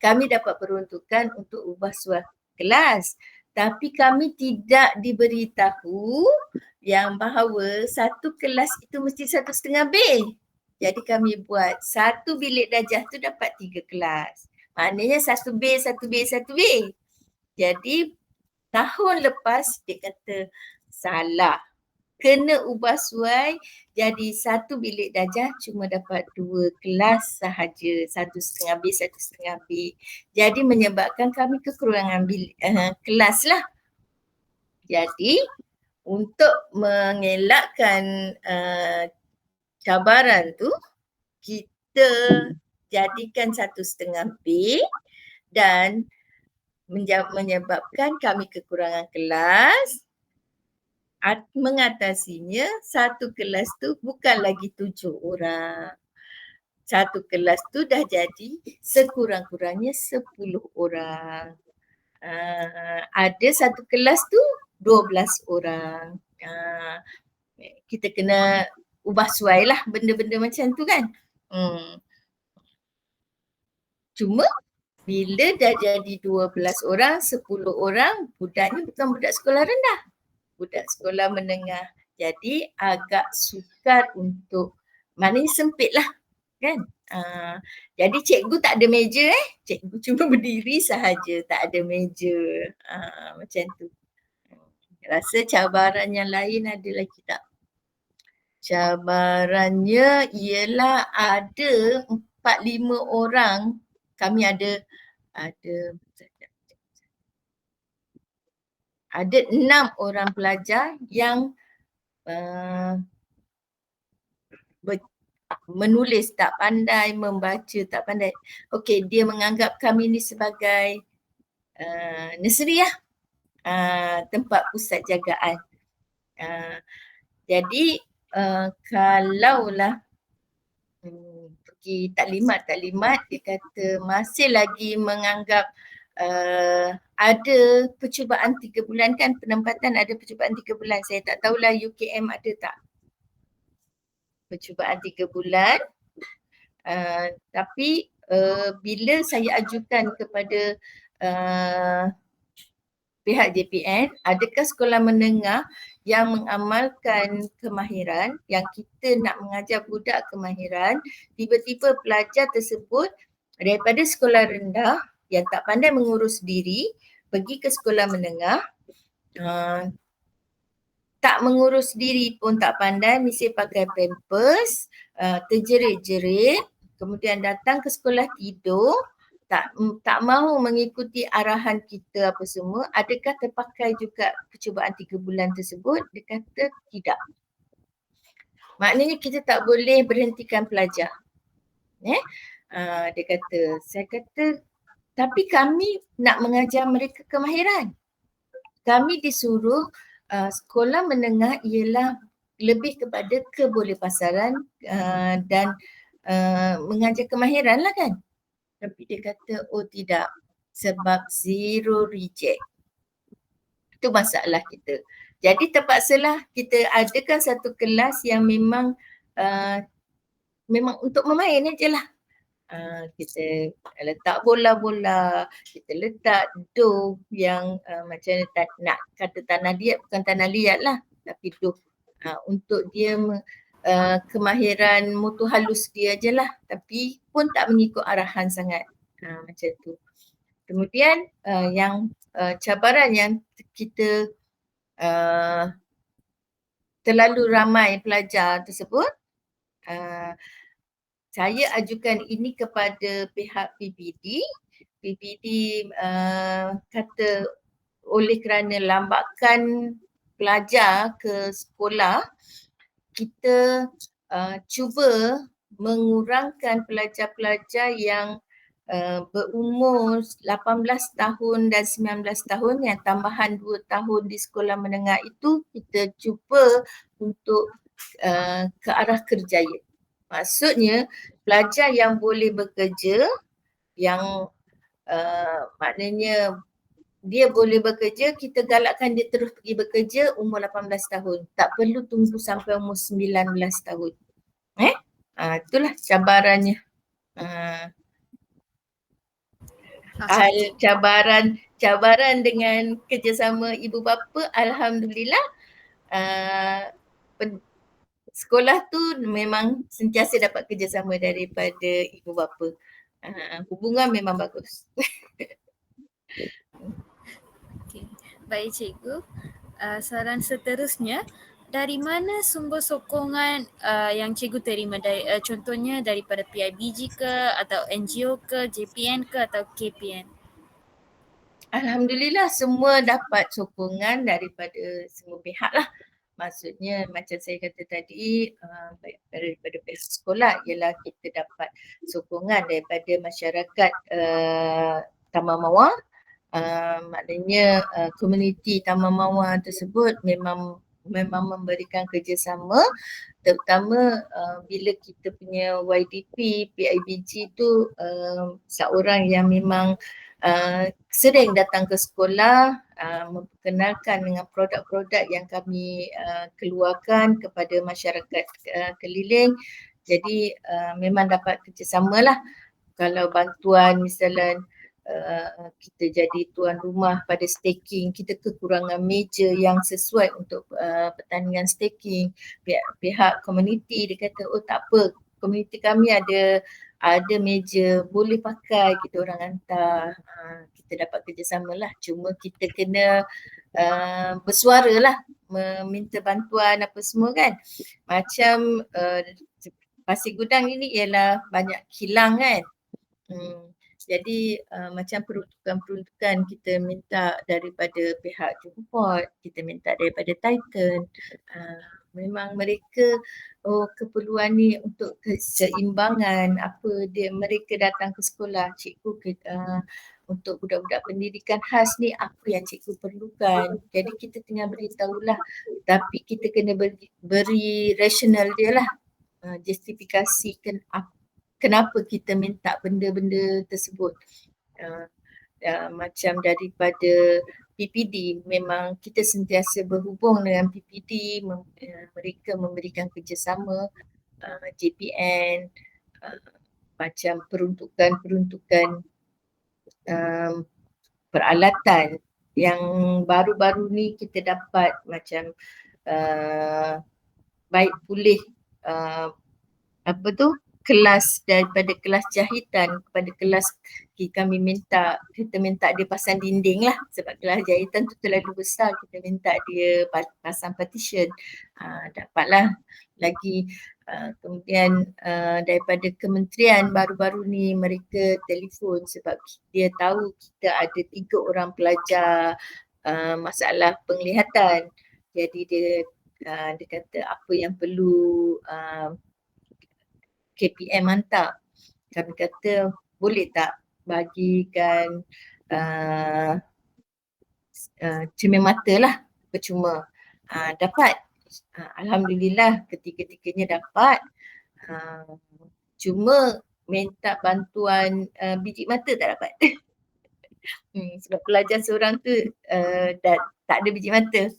kami dapat peruntukan untuk ubah suat kelas, tapi kami tidak diberitahu yang bahawa satu kelas itu mesti 1.5 bay. Jadi kami buat satu bilik darjah tu dapat 3 kelas. Maknanya 1 bay, 1 bay, 1 bay. Jadi tahun lepas dia kata salah. Kena ubah suai jadi satu bilik darjah cuma dapat 2 kelas sahaja, 1.5 bay, 1.5 bay. Jadi menyebabkan kami kekurangan kelas lah. Jadi untuk mengelakkan cabaran tu, kita jadikan 1.5 bay dan menyebabkan kami kekurangan kelas. Mengatasinya, satu kelas tu bukan lagi 7 orang. Satu kelas tu dah jadi sekurang-kurangnya 10 orang. Ada satu kelas tu 12 orang. Kita kena ubah suai lah benda-benda macam tu kan. Cuma bila dah jadi 12 orang, 10 orang, budaknya bukan budak sekolah rendah. Budak sekolah menengah. Jadi agak sukar untuk, maknanya sempit lah kan. Jadi cikgu tak ada meja cikgu cuma berdiri sahaja, tak ada meja. Macam tu. Rasa cabaran yang lain ada lagi tak? Cabarannya ialah ada 4-5 orang, kami ada 6 orang pelajar yang menulis tak pandai, membaca tak pandai. Okey, dia menganggap kami ni sebagai nursery lah, tempat pusat jagaan. Jadi kalaulah pergi taklimat dia kata masih lagi menganggap ada percubaan 3 bulan kan, penempatan ada percubaan 3 bulan. Saya tak tahulah UKM ada tak percubaan 3 bulan. Tapi bila saya ajukan kepada pihak JPN, adakah sekolah menengah yang mengamalkan kemahiran, yang kita nak mengajar budak kemahiran, tiba-tiba pelajar tersebut daripada sekolah rendah yang tak pandai mengurus diri pergi ke sekolah menengah, tak mengurus diri pun tak pandai, mesti pakai pampers, terjerit-jerit, kemudian datang ke sekolah tidur, tak mahu mengikuti arahan kita apa semua. Adakah terpakai juga percubaan 3 bulan tersebut? Dia kata tidak. Maknanya kita tak boleh berhentikan pelajar. Dia kata, saya kata tapi kami nak mengajar mereka kemahiran. Kami disuruh sekolah menengah ialah lebih kepada kebolehpasaran dan mengajar kemahiran lah kan. Tapi dia kata, oh tidak, sebab zero reject. Itu masalah kita. Jadi terpaksalah kita adakan satu kelas yang memang untuk bermain je lah. Kita letak bola-bola, kita letak dough yang macam nak kata tanah liat, bukan tanah liat lah, tapi dough untuk dia kemahiran motor halus dia je lah, tapi pun tak mengikut arahan sangat. Macam tu. Kemudian yang cabaran yang kita terlalu ramai pelajar tersebut, saya ajukan ini kepada pihak PPD. PPD kata oleh kerana lambakan pelajar ke sekolah, kita cuba mengurangkan pelajar-pelajar yang berumur 18 tahun dan 19 tahun, yang tambahan 2 tahun di sekolah menengah itu kita cuba untuk ke arah kerjaya. Maksudnya pelajar yang boleh bekerja, yang maknanya dia boleh bekerja, kita galakkan dia terus pergi bekerja umur 18 tahun. Tak perlu tunggu sampai umur 19 tahun. Itulah cabarannya. Cabaran dengan kerjasama ibu bapa, alhamdulillah sekolah tu memang sentiasa dapat kerjasama daripada ibu bapa. Hubungan memang bagus. Okay. Baik cikgu. Soalan seterusnya, dari mana sumber sokongan yang cikgu terima? Contohnya daripada PIBG ke, atau NGO ke, JPN ke, atau KPN? Alhamdulillah semua dapat sokongan daripada semua pihak lah. Maksudnya macam saya kata tadi, daripada pihak sekolah ialah kita dapat sokongan daripada masyarakat Taman Mawar. Maknanya komuniti Taman Mawar tersebut memang memberikan kerjasama, terutama bila kita punya YDP, PIBG tu seorang yang memang sering datang ke sekolah, memperkenalkan dengan produk-produk yang kami keluarkan kepada masyarakat keliling. Jadi memang dapat kerjasama lah. Kalau bantuan misalnya kita jadi tuan rumah pada staking, kita kekurangan meja yang sesuai untuk pertandingan staking, pihak komuniti dia kata, oh tak apa, komuniti kami ada meja boleh pakai, kita orang hantar. Kita dapat kerjasama lah, cuma kita kena bersuara lah, meminta bantuan apa semua kan. Macam Pasir Gudang ini ialah banyak kilang kan. Jadi macam peruntukan-peruntukan kita minta daripada pihak Juport, kita minta daripada Titan. Memang mereka keperluan ni untuk keseimbangan apa dia mereka datang ke sekolah, cikgu untuk budak-budak pendidikan khas ni apa yang cikgu perlukan. Jadi kita tengah beritahulah, tapi kita kena beri rasional dia lah. Justifikasikan kenapa kita minta benda-benda tersebut. Macam daripada PPD, memang kita sentiasa berhubung dengan PPD, mereka memberikan kerjasama, JPN, macam peruntukan peralatan yang baru-baru ni kita dapat macam baik pulih kelas daripada kelas jahitan kepada kelas kita minta dia pasang dinding lah, sebab kelas jahitan tu terlalu besar, kita minta dia pasang partition, dapatlah lagi. Kemudian daripada kementerian baru-baru ni mereka telefon sebab dia tahu kita ada 3 orang pelajar masalah penglihatan, jadi dia kata apa yang perlu KPM hantar. Kami kata boleh tak bagikan cermin mata lah, percuma. Dapat. Alhamdulillah ketiga-tiganya dapat. Cuma minta bantuan biji mata tak dapat. Sebab pelajar seorang tu tak ada biji mata.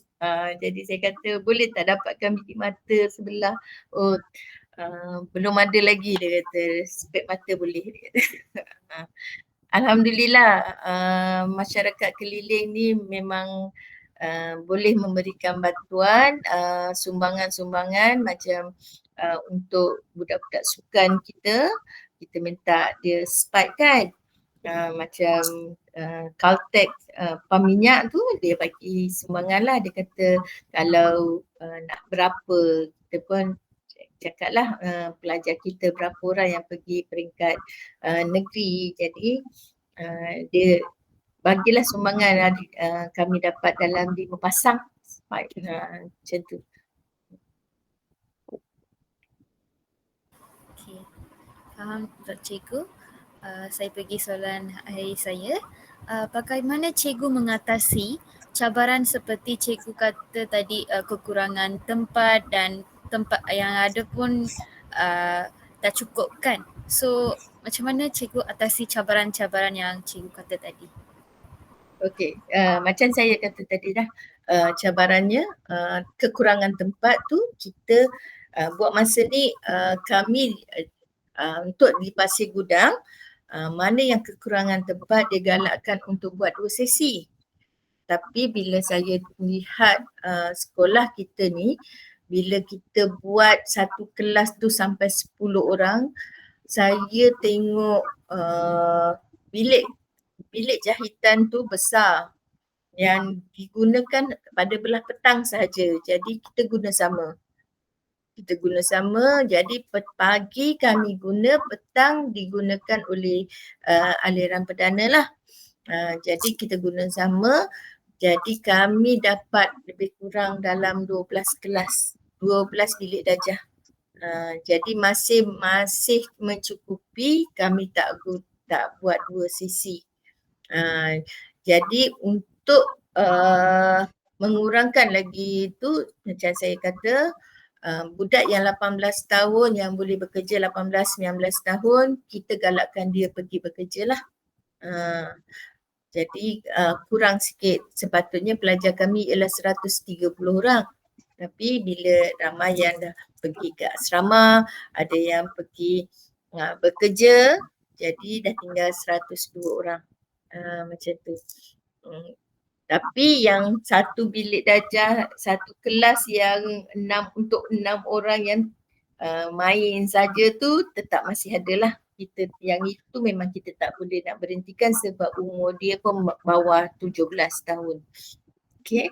Jadi saya kata boleh tak dapatkan biji mata sebelah. Belum ada lagi, dia kata spek mata boleh, dia kata. Alhamdulillah masyarakat keliling ni memang boleh memberikan bantuan, sumbangan-sumbangan macam untuk budak-budak sukan kita minta dia spike kan. Macam Caltech pam minyak tu dia bagi sumbangan lah, dia kata kalau nak berapa, kita pun cakap lah pelajar kita berapa orang yang pergi peringkat negeri, jadi dia bagilah sumbangan. Kami dapat dalam 5 pasang spike, macam tu. Okey, faham Dr. Cikgu. Saya pergi soalan akhir saya. Bagaimana cikgu mengatasi cabaran seperti cikgu kata tadi, kekurangan tempat dan tempat yang ada pun tak cukup kan? So macam mana cikgu atasi cabaran-cabaran yang cikgu kata tadi? Okey, macam saya kata tadi dah, cabarannya kekurangan tempat tu kita buat masa ni kami untuk di Pasir Gudang, mana yang kekurangan tempat dia galakkan untuk buat 2 sesi. Tapi bila saya lihat sekolah kita ni, bila kita buat satu kelas tu sampai 10 orang, saya tengok bilik jahitan tu besar yang digunakan pada belah petang sahaja. Jadi kita guna sama. Jadi pagi kami guna, petang digunakan oleh aliran perdana lah. Jadi kita guna sama. Jadi kami dapat lebih kurang dalam 12 kelas, 12 bilik darjah. Jadi masih mencukupi, kami tak buat 2 sesi. Jadi untuk mengurangkan lagi tu, macam saya kata, budak yang 18 tahun yang boleh bekerja 18-19 tahun, kita galakkan dia pergi bekerja lah. Jadi kurang sikit, sepatutnya pelajar kami ialah 130 orang. Tapi bila ramai yang dah pergi ke asrama, ada yang pergi bekerja, jadi dah tinggal 102 orang. Macam tu. Tapi yang satu bilik darjah, satu kelas yang 6 orang yang main saja tu tetap masih ada lah. Kita yang itu memang kita tak boleh nak berhentikan sebab umur dia pun bawah 17 tahun. Okay.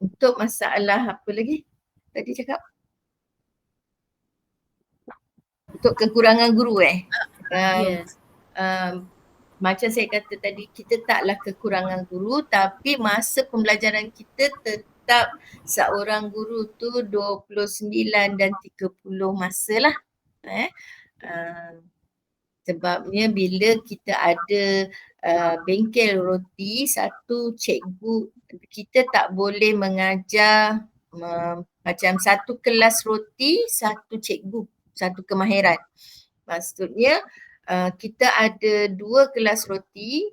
Untuk masalah apa lagi tadi cakap? untuk kekurangan guru Ya. macam saya kata tadi, kita taklah kekurangan guru, tapi masa pembelajaran kita tetap seorang guru tu 29 dan 30 masa lah. Sebabnya bila kita ada bengkel roti, satu cikgu, kita tak boleh mengajar macam satu kelas roti, satu cikgu, satu kemahiran. Maksudnya kita ada 2 kelas roti,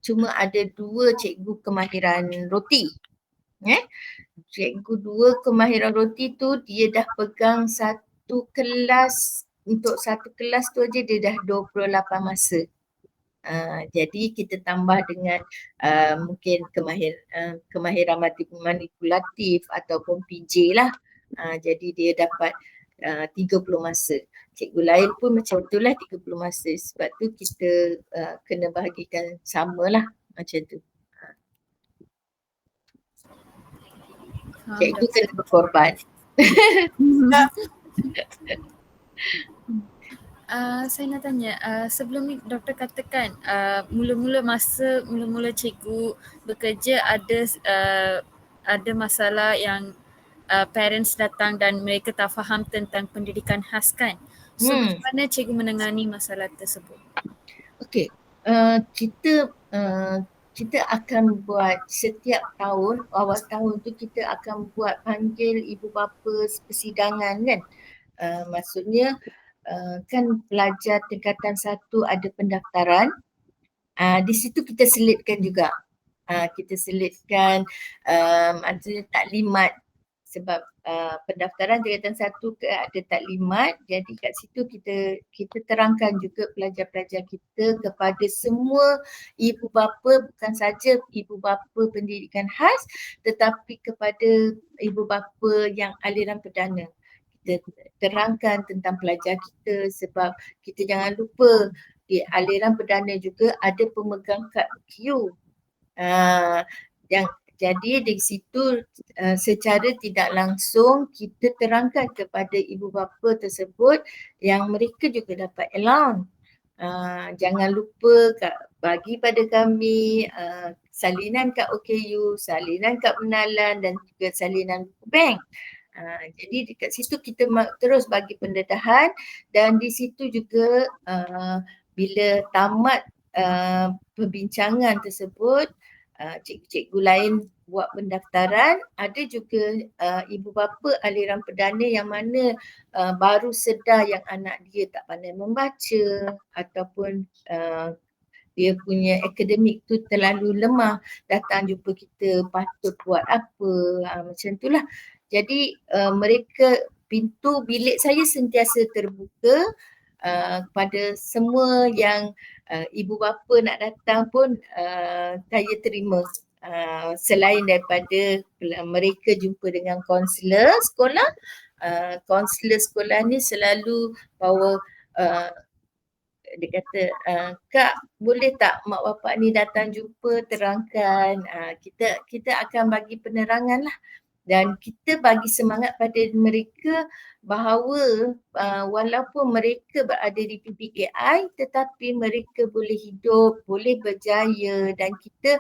cuma ada 2 cikgu kemahiran roti. Cikgu 2 kemahiran roti tu dia dah pegang satu kelas, untuk satu kelas tu aja dia dah 28 masa. Jadi kita tambah dengan mungkin kemahiran manipulatif ataupun PJ lah. Jadi dia dapat 30 masa. Cikgu lain pun macam itulah 30 masa. Sebab tu kita kena bahagikan samalah macam tu. Cikgu kena berkorban. Saya nak tanya, sebelum ni doktor katakan mula-mula cikgu bekerja ada masalah yang parents datang dan mereka tak faham tentang pendidikan khas kan. So macam mana cikgu menangani masalah tersebut? Okey, kita akan buat setiap tahun, awal tahun tu kita akan buat panggil ibu bapa persidangan kan. Maksudnya kan pelajar tingkatan 1 ada pendaftaran, di situ kita selitkan juga. Kita selitkan ada taklimat, sebab pendaftaran tingkatan 1 ada taklimat, jadi kat situ kita terangkan juga pelajar-pelajar kita kepada semua ibu bapa, bukan saja ibu bapa pendidikan khas tetapi kepada ibu bapa yang aliran perdana. Kita terangkan tentang pelajar kita, sebab kita jangan lupa di aliran perdana juga ada pemegang kad Q. Jadi di situ secara tidak langsung kita terangkan kepada ibu bapa tersebut yang mereka juga dapat allowance. Jangan lupa bagi pada kami salinan kad OKU, salinan kad pengenalan dan juga salinan bank. Jadi dekat situ kita terus bagi pendedahan, dan di situ juga bila tamat perbincangan tersebut, cikgu-cikgu lain buat pendaftaran, ada juga ibu bapa aliran perdana yang mana baru sedar yang anak dia tak pandai membaca ataupun dia punya akademik tu terlalu lemah, datang jumpa kita patut buat apa, macam itulah. Jadi pintu bilik saya sentiasa terbuka kepada semua yang ibu bapa nak datang pun saya terima. Selain daripada mereka jumpa dengan kaunselor sekolah, kaunselor sekolah ni selalu bawa dia kata, Kak boleh tak mak bapak ni datang jumpa, terangkan, kita akan bagi penerangan lah. Dan kita bagi semangat pada mereka bahawa walaupun mereka berada di PPKI tetapi mereka boleh hidup, boleh berjaya, dan kita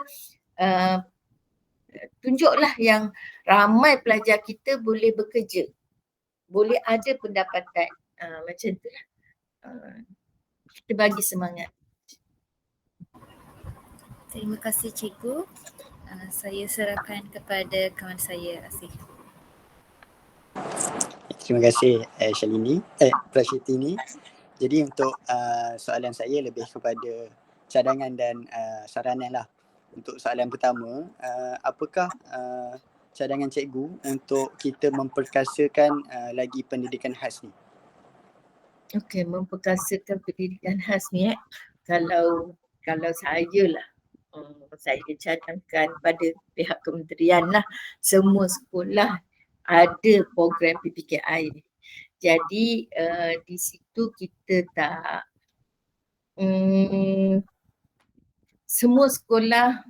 tunjuklah yang ramai pelajar kita boleh bekerja, boleh ada pendapatan, macam tu lah. Kita bagi semangat. Terima kasih cikgu. Saya serahkan kepada kawan saya, Asif. Terima kasih Prashitini. Jadi untuk soalan saya lebih kepada cadangan dan saranan lah. Untuk soalan pertama, apakah cadangan cikgu untuk kita memperkasakan lagi pendidikan khas ni? Okey, memperkasakan pendidikan khas ni kalau saya lah, saya cadangkan pada pihak kementerian lah, semua sekolah ada program PPKI ni. Jadi di situ kita tak semua sekolah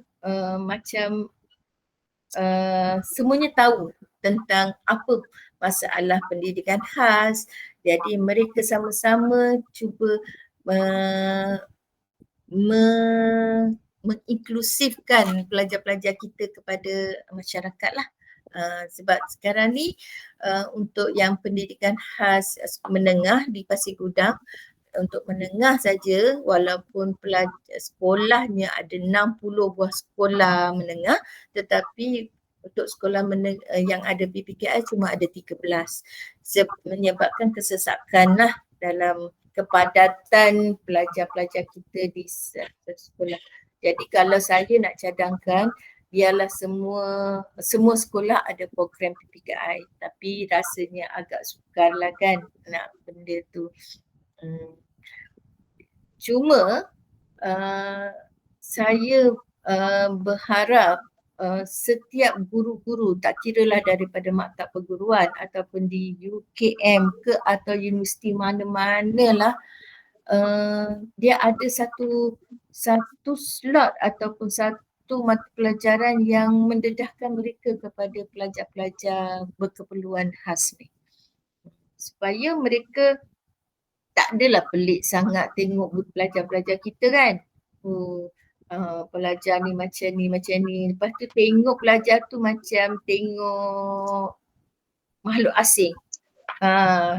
macam semuanya tahu tentang apa, masalah pendidikan khas. Jadi mereka sama-sama cuba menginklusifkan pelajar-pelajar kita kepada masyarakat lah. Sebab sekarang ni untuk yang pendidikan khas menengah di Pasir Gudang, untuk menengah saja walaupun sekolahnya ada 60 buah sekolah menengah, tetapi untuk sekolah yang ada PPKI cuma ada 13, menyebabkan kesesakan lah dalam kepadatan pelajar-pelajar kita di sekolah. Jadi kalau saya nak cadangkan, biarlah semua sekolah ada program PPKI, tapi rasanya agak sukar lah kan nak benda tu. Cuma saya berharap setiap guru-guru, tak kiralah daripada maktab perguruan ataupun di UKM ke atau universiti mana-mana lah, dia ada satu slot ataupun satu mata pelajaran yang mendedahkan mereka kepada pelajar-pelajar berkeperluan khas ni, supaya mereka tak adalah pelik sangat tengok pelajar-pelajar kita kan. Pelajar ni macam ni. Lepas tu tengok pelajar tu macam tengok makhluk asing.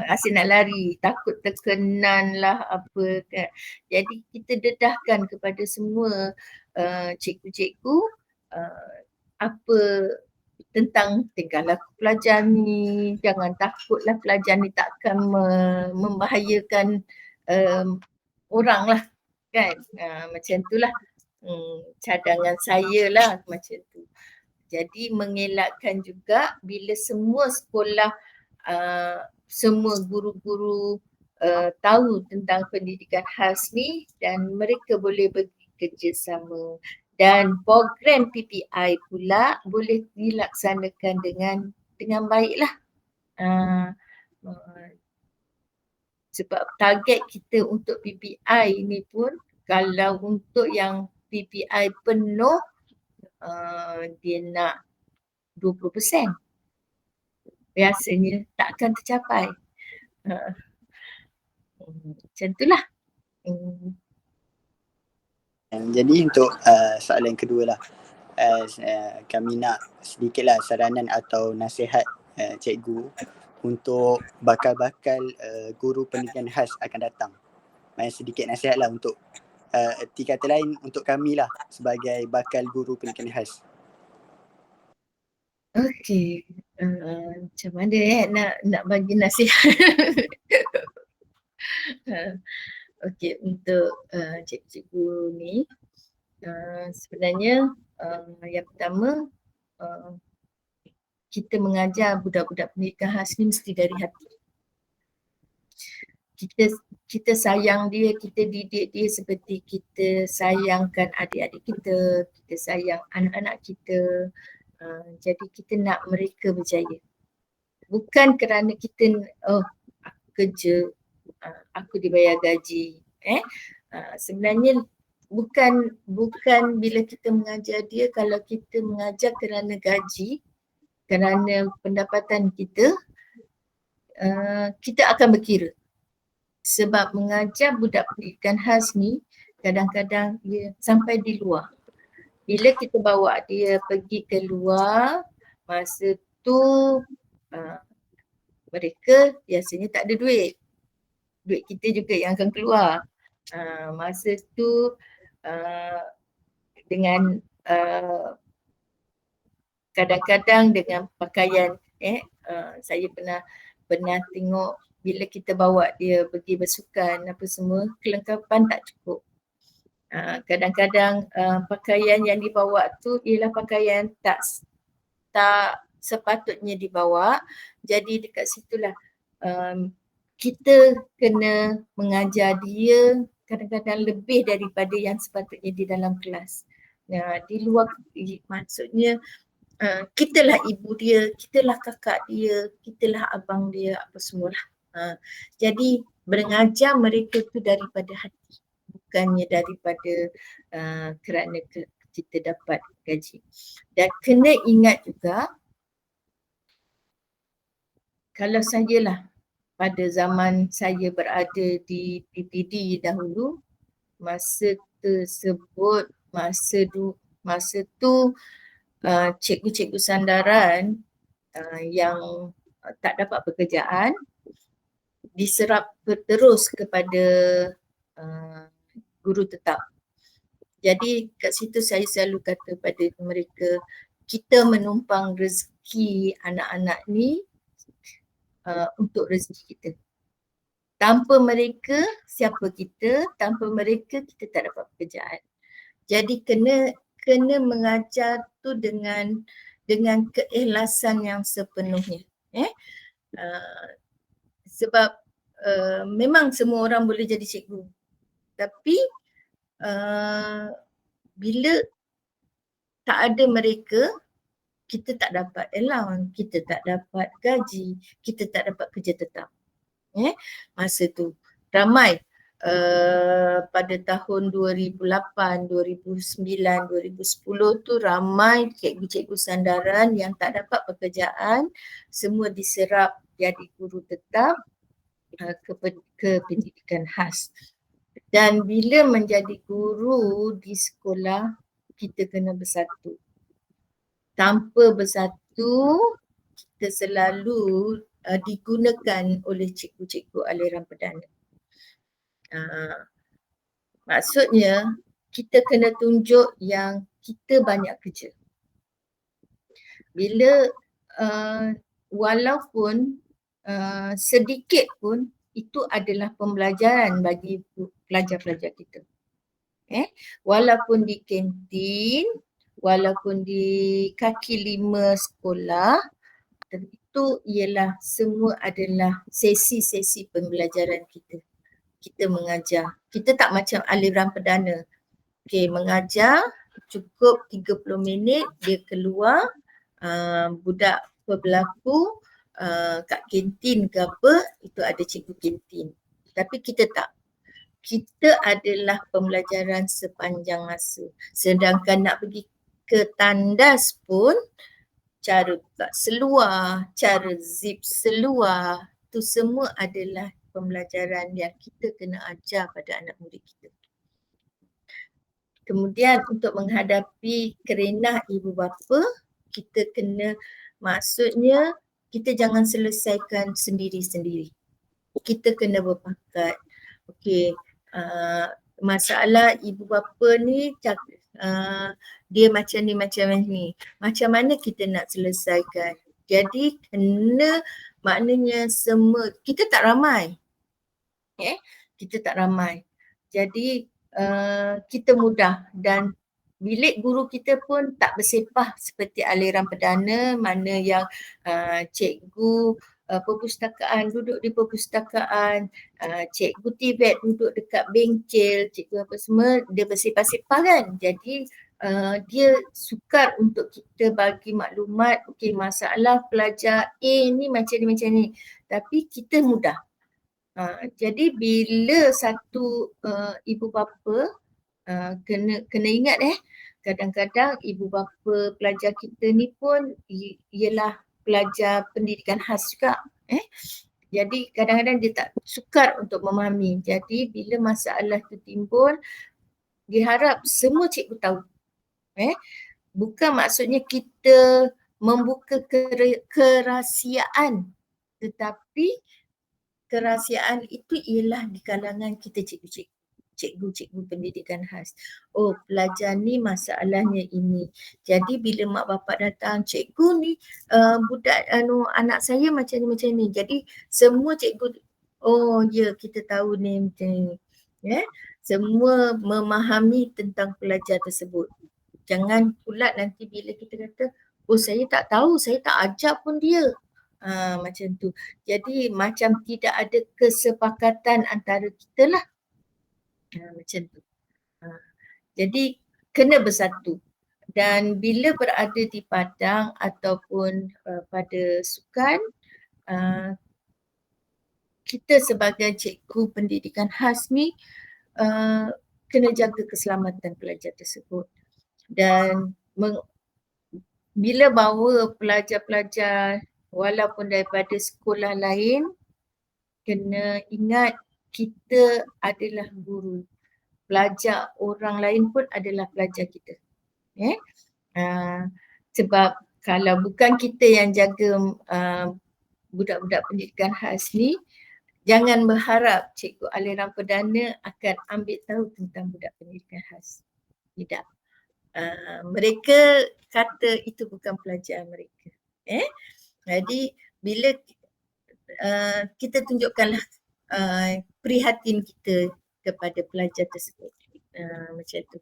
Asyik nak lari, takut terkenan lah apa kan. Jadi kita dedahkan kepada semua cikgu-cikgu apa tentang tingkah laku pelajar ni, jangan takutlah pelajar ni takkan membahayakan orang lah kan. Macam tu lah cadangan saya lah macam tu. Jadi mengelakkan juga bila semua sekolah, semua guru-guru tahu tentang pendidikan khas ni dan mereka boleh bekerjasama. Dan program PPI pula boleh dilaksanakan dengan baiklah. Sebab target kita untuk PPI ni pun, kalau untuk yang PPI penuh, dia nak 20%. Biasanya tak akan tercapai. Macam itulah. Jadi untuk soalan kedua lah, kami nak sedikitlah saranan atau nasihat cikgu untuk bakal-bakal guru pendidikan khas akan datang. Sedikit nasihat lah untuk erti kata lain untuk kami lah sebagai bakal guru pendidikan khas. Okey, macam mana nak bagi nasihat? Okey, untuk cikgu-cikgu ni, sebenarnya yang pertama, kita mengajar budak-budak pendidikan khas ni mesti dari hati. Kita sayang dia, kita didik dia seperti kita sayangkan adik-adik kita, kita sayang anak-anak kita. Jadi kita nak mereka berjaya. Bukan kerana kita, aku kerja, aku dibayar gaji. Sebenarnya bukan bila kita mengajar dia, kalau kita mengajar kerana gaji, kerana pendapatan kita, kita akan berkira. Sebab mengajar budak pendidikan khas ni kadang-kadang dia sampai di luar. Bila kita bawa dia pergi ke luar, masa tu mereka biasanya tak ada duit. Duit kita juga yang akan keluar. Masa tu dengan kadang-kadang dengan pakaian, saya pernah tengok bila kita bawa dia pergi bersukan apa semua, kelengkapan tak cukup. Kadang-kadang pakaian yang dibawa tu ialah pakaian tak sepatutnya dibawa. Jadi dekat situlah kita kena mengajar dia kadang-kadang lebih daripada yang sepatutnya di dalam kelas. Di luar, maksudnya kitalah ibu dia, kitalah kakak dia, kitalah abang dia, apa semualah. Jadi mengajar mereka tu daripada hati, bukannya daripada kerana kita dapat gaji. Dan kena ingat juga kalau sajalah pada zaman saya berada di PPD dahulu, masa tersebut, masa tu cikgu-cikgu sandaran yang tak dapat pekerjaan diserap terus kepada guru tetap. Jadi kat situ saya selalu kata pada mereka, kita menumpang rezeki anak-anak ni untuk rezeki kita. Tanpa mereka, siapa kita? Tanpa mereka, kita tak dapat pekerjaan. Jadi kena mengajar tu dengan keikhlasan yang sepenuhnya. Sebab memang semua orang boleh jadi cikgu. Tapi bila tak ada mereka, kita tak dapat allowance, kita tak dapat gaji, kita tak dapat kerja tetap. Masa tu ramai pada tahun 2008, 2009, 2010 tu ramai cikgu-cikgu sandaran yang tak dapat pekerjaan, semua diserap jadi guru tetap ke pendidikan khas. Dan bila menjadi guru di sekolah, kita kena bersatu. Tanpa bersatu, kita selalu digunakan oleh cikgu-cikgu aliran perdana. Maksudnya kita kena tunjuk yang kita banyak kerja. Bila walaupun sedikit pun itu adalah pembelajaran bagi pelajar-pelajar kita. Walaupun di kantin, walaupun di kaki lima sekolah, itu ialah semua adalah sesi-sesi pembelajaran kita. Kita mengajar. Kita tak macam aliran perdana. Mengajar cukup 30 minit, dia keluar, budak pebelaku kat kantin ke apa, itu ada cikgu kantin. Tapi kita tak. Kita adalah pembelajaran sepanjang masa. Sedangkan nak pergi ke tandas pun, cara buka seluar, cara zip seluar, tu semua adalah pembelajaran yang kita kena ajar pada anak murid kita. Kemudian untuk menghadapi kerenah ibu bapa, kita kena, maksudnya kita jangan selesaikan sendiri-sendiri. Kita kena berpakat. Masalah ibu bapa ni dia macam ni. Macam mana kita nak selesaikan? Jadi kena, maknanya semua, kita tak ramai. Kita tak ramai. Jadi kita mudah, dan bilik guru kita pun tak bersepah seperti aliran perdana, mana yang cikgu perpustakaan duduk di perpustakaan, cikgu TVET duduk dekat bengkel, cikgu apa semua, dia bersepah-sepah kan. Jadi dia sukar untuk kita bagi maklumat, masalah pelajar A ni macam ni. Tapi kita mudah. Jadi bila satu ibu bapa kena ingat kadang-kadang ibu bapa pelajar kita ni pun ialah pelajar pendidikan khas juga. Jadi kadang-kadang dia tak sukar untuk memahami. Jadi bila masalah tu timbul, diharap semua cikgu tahu. Bukan maksudnya kita membuka kerahsiaan, tetapi kerahsiaan itu ialah di kalangan kita cikgu-cikgu pendidikan khas. Oh, pelajar ni masalahnya ini. Jadi bila mak bapak datang, cikgu ni budak anak saya macam ni. Jadi semua cikgu, oh ya, kita tahu ni macam ni. Semua memahami tentang pelajar tersebut. Jangan pula nanti bila kita kata, oh saya tak tahu, saya tak ajar pun dia. Macam tu. Jadi macam tidak ada kesepakatan antara kita lah. Macam tu. Jadi kena bersatu. Dan bila berada di padang ataupun pada sukan, kita sebagai cikgu pendidikan khas ni kena jaga keselamatan pelajar tersebut. Dan bila bawa pelajar-pelajar walaupun daripada sekolah lain, kena ingat kita adalah guru. Pelajar orang lain pun adalah pelajar kita. Sebab kalau bukan kita yang jaga budak-budak pendidikan khas ni, jangan berharap Cikgu Aliran Perdana akan ambil tahu tentang budak pendidikan khas. Tidak. Mereka kata itu bukan pelajar mereka. Jadi bila kita tunjukkanlah prihatin kita kepada pelajar tersebut. Macam tu.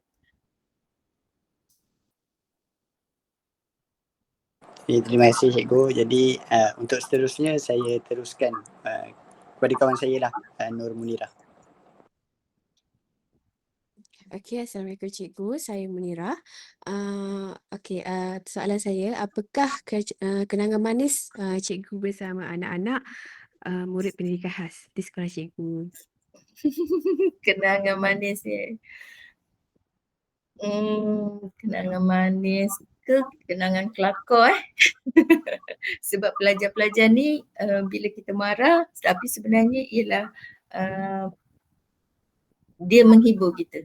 Okay, terima kasih Cikgu. Jadi untuk seterusnya saya teruskan kepada kawan saya lah, Nur Munirah. Okey, Assalamualaikum Cikgu. Saya Munirah. Soalan saya, apakah kenangan manis Cikgu bersama anak-anak murid pendidikan khas di sekolah Cikgu? Kenangan manis kenangan manis ke kenangan kelakar sebab pelajar-pelajar ni bila kita marah tapi sebenarnya ialah dia menghibur kita.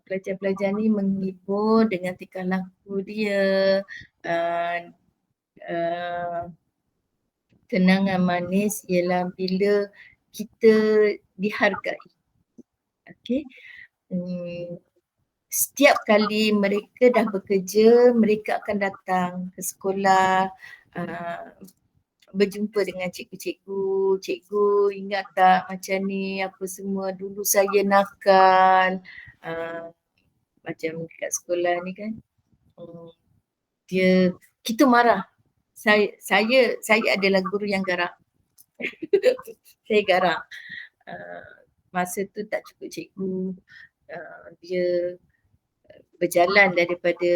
Pelajar-pelajar ni menghibur dengan tingkah laku dia. Kenangan manis ialah bila kita dihargai. Okey. Setiap kali mereka dah bekerja, mereka akan datang ke sekolah, berjumpa dengan cikgu-cikgu. Cikgu ingat tak macam ni apa semua, dulu saya nakal. Macam dekat sekolah ni kan, kita marah. Saya adalah guru yang garang. Saya garang. Masa tu tak cukup cikgu. Dia berjalan daripada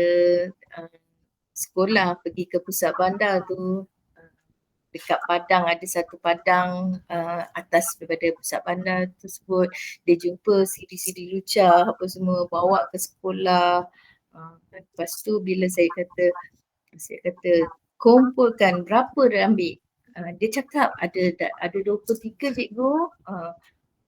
sekolah pergi ke pusat bandar tu. Dekat padang, ada satu padang atas daripada pusat bandar tersebut. Dia jumpa siri-siri lucah apa semua, bawa ke sekolah. Lepas tu bila saya kata kumpulkan berapa dia ambil. Dia cakap ada 23 cikgu.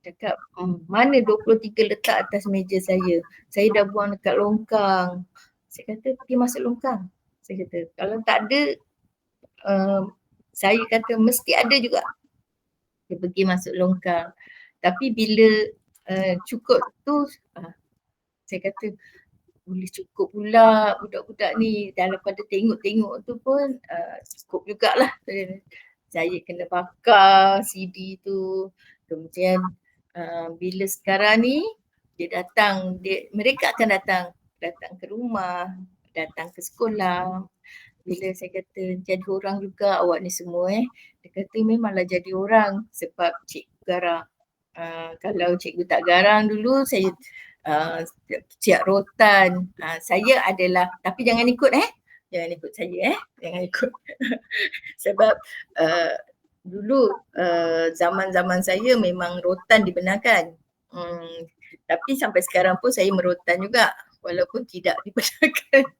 Cakap mana 23 letak atas meja saya. Saya dah buang dekat longkang. Saya kata pergi masuk longkang. Saya kata kalau tak ada, saya kata mesti ada juga. Dia pergi masuk longkang. Tapi bila cukup tu, saya kata boleh cukup pula budak-budak ni. Daripada tengok-tengok tu pun cukup jugalah. Saya kena bakar CD tu. Kemudian bila sekarang ni dia datang, mereka akan datang ke rumah, datang ke sekolah. Bila saya kata jadi orang juga awak ni semua dia kata memanglah jadi orang sebab cikgu garang. Kalau cikgu tak garang dulu saya siap rotan. Saya adalah, tapi jangan ikut jangan ikut saya jangan ikut. Sebab dulu zaman-zaman saya memang rotan dibenarkan. Tapi sampai sekarang pun saya merotan juga walaupun tidak dibenarkan.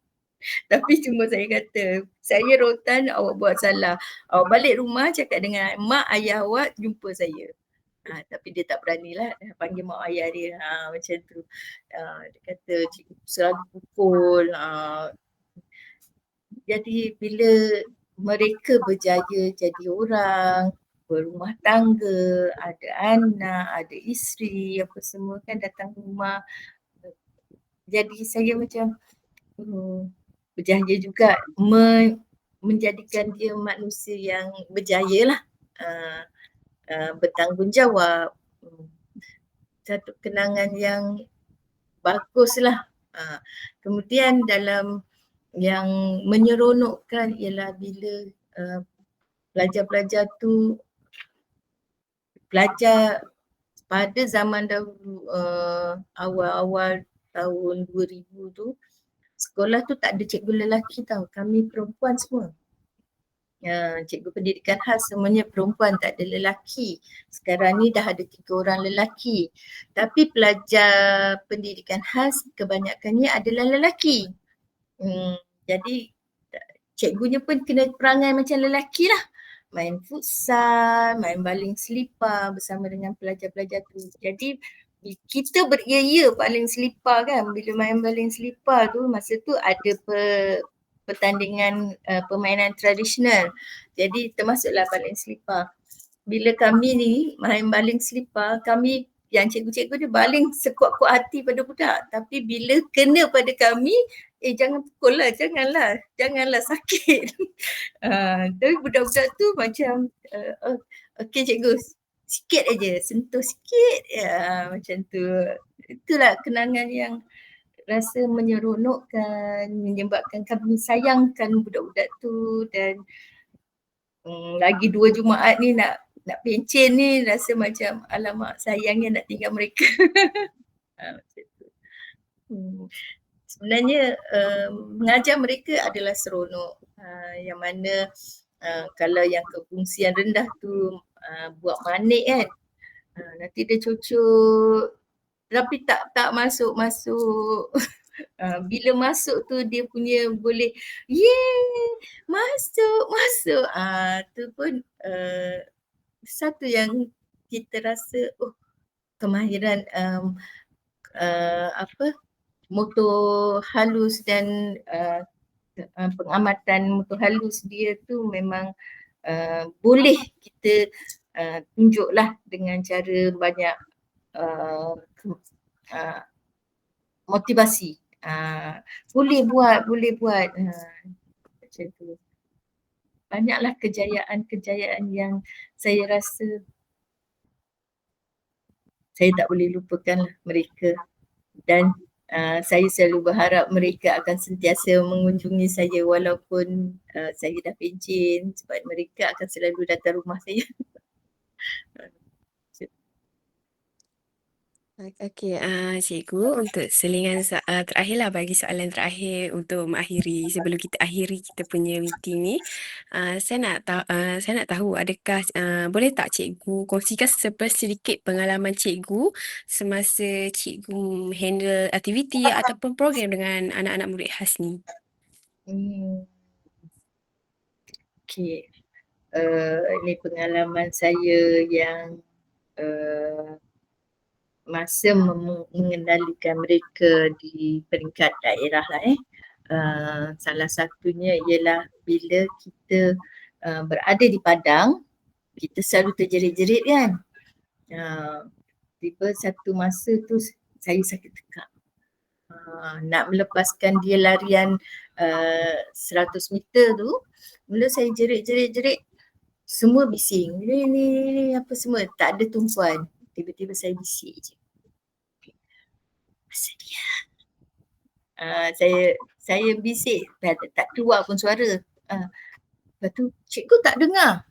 Tapi cuma saya kata, saya rotan, awak buat salah. Awak balik rumah cakap dengan mak ayah awak jumpa saya. Tapi dia tak beranilah panggil mak ayah dia. Macam tu. Dia kata cikgu selalu pukul. Jadi bila mereka berjaya jadi orang, berumah tangga, ada anak, ada isteri, apa semua kan datang ke rumah. Jadi saya macam berjaya juga menjadikan dia manusia yang berjaya lah. Bertanggungjawab. Satu kenangan yang bagus lah. Kemudian dalam yang menyeronokkan ialah bila pelajar-pelajar tu belajar pada zaman dahulu, awal-awal tahun 2000 tu, sekolah tu tak ada cikgu lelaki tau, kami perempuan semua. Cikgu pendidikan khas semuanya perempuan, tak ada lelaki. Sekarang ni dah ada 3 orang lelaki. Tapi pelajar pendidikan khas kebanyakannya adalah lelaki. Jadi cikgunya pun kena perangai macam lelaki lah. Main futsal, main baling selipar bersama dengan pelajar-pelajar tu. Jadi kita beria-ia baling selipar kan. Bila main baling selipar tu, masa tu ada pertandingan permainan tradisional. Jadi termasuklah baling selipar. Bila kami ni main baling selipar, kami yang cikgu-cikgu dia baling sekuat-kuat hati pada budak. Tapi bila kena pada kami, jangan pukul lah, janganlah sakit. Tapi budak-budak tu macam, okey cikgu, sikit aja, sentuh sikit, macam tu. Itulah kenangan yang rasa menyeronokkan, menyebabkan kami sayangkan budak-budak tu. Dan lagi 2 Jumaat ni nak pencen ni rasa macam alamak sayangnya nak tinggal mereka. Macam tu. Sebenarnya mengajar mereka adalah seronok. Yang mana kalau yang kefungsian rendah tu buat manik kan, nanti dia cucuk tapi tak masuk. Bila masuk tu dia punya boleh masuk. Tu pun satu yang kita rasa kemahiran motor halus dan pengamatan motor halus dia tu memang boleh kita tunjuklah dengan cara banyak motivasi. Boleh buat macam tu. Banyaklah kejayaan yang saya rasa saya tak boleh lupakan mereka. Dan saya selalu berharap mereka akan sentiasa mengunjungi saya walaupun saya dah pencen, sebab mereka akan selalu datang rumah saya. Okey, cikgu, untuk selingan terakhirlah bagi soalan terakhir untuk mengakhiri sebelum kita akhiri kita punya meeting ni. Saya nak tahu adakah boleh tak cikgu kongsikan sedikit pengalaman cikgu semasa cikgu handle aktiviti ataupun program dengan anak-anak murid khas ni? Okey. Ini pengalaman saya yang masa mengendalikan mereka di peringkat daerah lah salah satunya ialah bila kita berada di padang, kita selalu terjerit-jerit kan. Tiba satu masa tu saya sakit tekak. Nak melepaskan dia larian 100 meter tu, mula saya jerit-jerit, semua bising. Ni apa semua, tak ada tumpuan. Tiba-tiba saya bisik je. Masa dia. Saya bisik, tak keluar pun suara. Lepas tu cikgu tak dengar.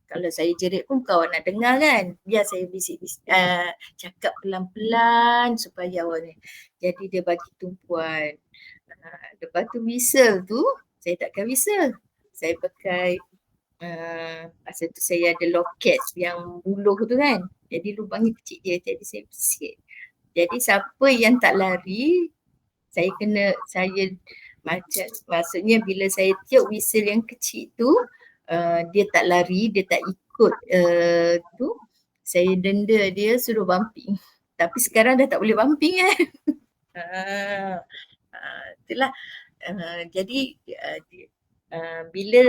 Kalau saya jerit pun kawan nak dengar kan. Biar saya bisik-bisik, cakap pelan-pelan supaya awak ni. Jadi dia bagi tumpuan. Lepas tu whistle tu, saya takkan whistle. Saya pakai, masa tu saya ada loket yang buluh tu kan. Jadi lubangnya kecil je, jadi saya bisik. Jadi siapa yang tak lari, maksudnya bila saya tiup whistle yang kecil tu, dia tak lari, dia tak ikut tu, saya denda dia suruh bumping. Tapi sekarang dah tak boleh bumping kan. Itulah. Jadi bila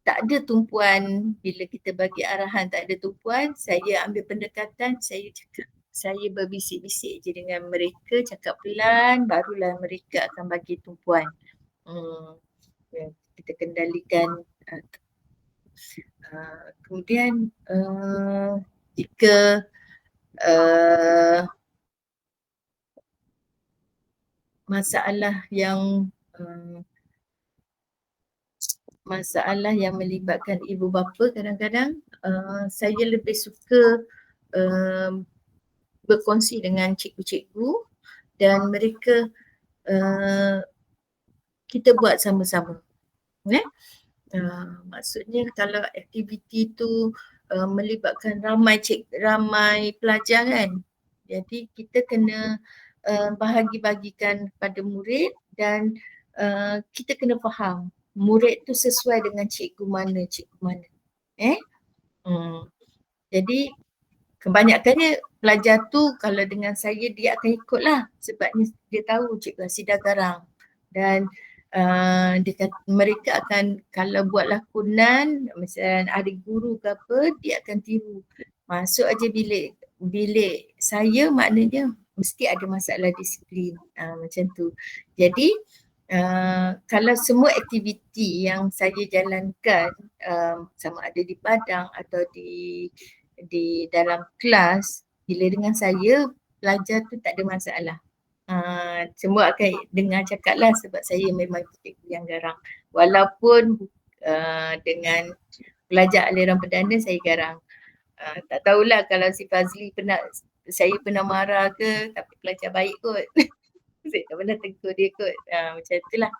tak ada tumpuan, bila kita bagi arahan tak ada tumpuan, saya ambil pendekatan, saya berbisik-bisik je dengan mereka, cakap pelan, barulah mereka akan bagi tumpuan. Kita kendalikan. Kemudian jika masalah yang melibatkan ibu bapa, kadang-kadang saya lebih suka berkongsi dengan cikgu-cikgu dan mereka kita buat sama-sama. Maksudnya kalau aktiviti tu melibatkan ramai pelajar kan. Jadi kita kena bahagi-bagikan pada murid dan kita kena faham murid tu sesuai dengan cikgu mana. Jadi kebanyakannya pelajar tu kalau dengan saya dia akan ikutlah sebab dia tahu cikgu Hasidah garang dan mereka akan kalau buat lakonan misalnya hari guru ke apa dia akan tiru. Masuk aja bilik saya maknanya mesti ada masalah disiplin macam tu. Jadi kalau semua aktiviti yang saya jalankan sama ada di padang atau di dalam kelas, bila dengan saya pelajar tu tak ada masalah. Semua akan dengar cakap lah sebab saya memang cikgu yang garang. Walaupun dengan pelajar aliran perdana saya garang. Tak tahulah kalau si Fazli saya pernah marah ke, tapi pelajar baik kot. Saya tak pernah tegur dia kot. Macam itulah.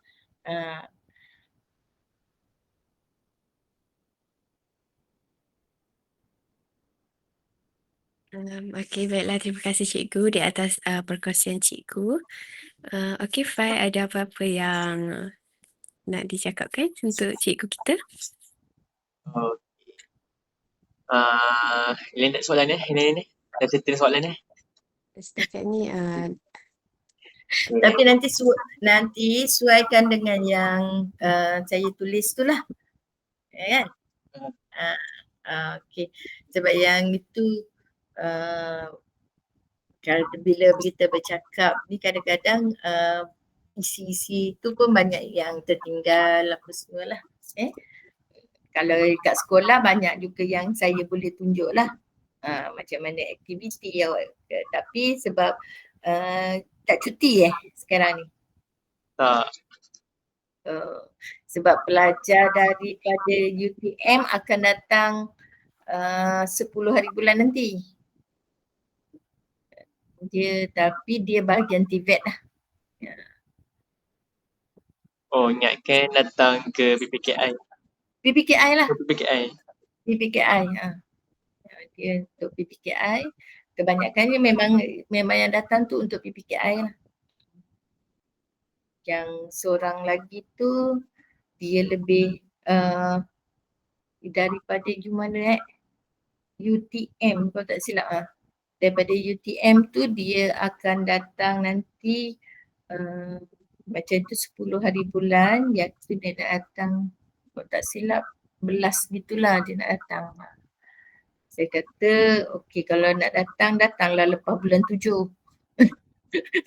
Okey, baiklah. Terima kasih cikgu di atas perkongsian cikgu. Okey, Fai, ada apa-apa yang nak dicakapkan untuk cikgu kita? Lain tak soalan ni? Dah settle soalan Setakat ni Tapi nanti sesuaikan dengan yang saya tulis tu lah. Kan? Okey. Sebab yang itu kalau bila kita bercakap ni kadang-kadang isi-isi tu pun banyak yang tertinggal apa semualah. Kalau kat sekolah banyak juga yang saya boleh tunjuk lah macam mana aktiviti awak. Tapi sebab tak cuti sekarang ni. Tak. Sebab pelajar daripada UTM akan datang 10 hari bulan nanti. Tapi dia bahagian TVET lah. Ingatkan datang ke PPKI. PPKI lah. PPKI. Dia untuk PPKI. Kebanyakannya memang yang datang tu untuk PPKI lah. Yang seorang lagi tu dia lebih daripada mana UTM kalau tak silap daripada UTM tu dia akan datang nanti macam tu 10 hari bulan yang tu dia nak datang kalau tak silap 11 gitulah dia nak datang. Saya kata okey kalau nak datanglah lepas bulan 7.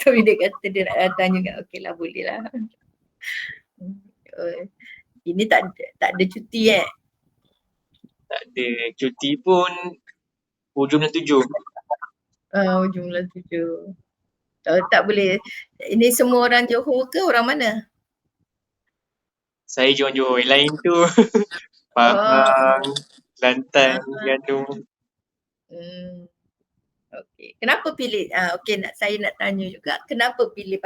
Tapi dia kata dia nak datang juga, okeylah boleh lah. Ini tak ada cuti Tak ada cuti pun hujung bulan 7. Hujung bulan 7. Tak boleh. Ini semua orang Johor ke orang mana? Saya Johor. Yang lain tu Pahang, Kelantan, Terengganu. Okey. Kenapa pilih? Okey, saya nak tanya juga. Kenapa pilih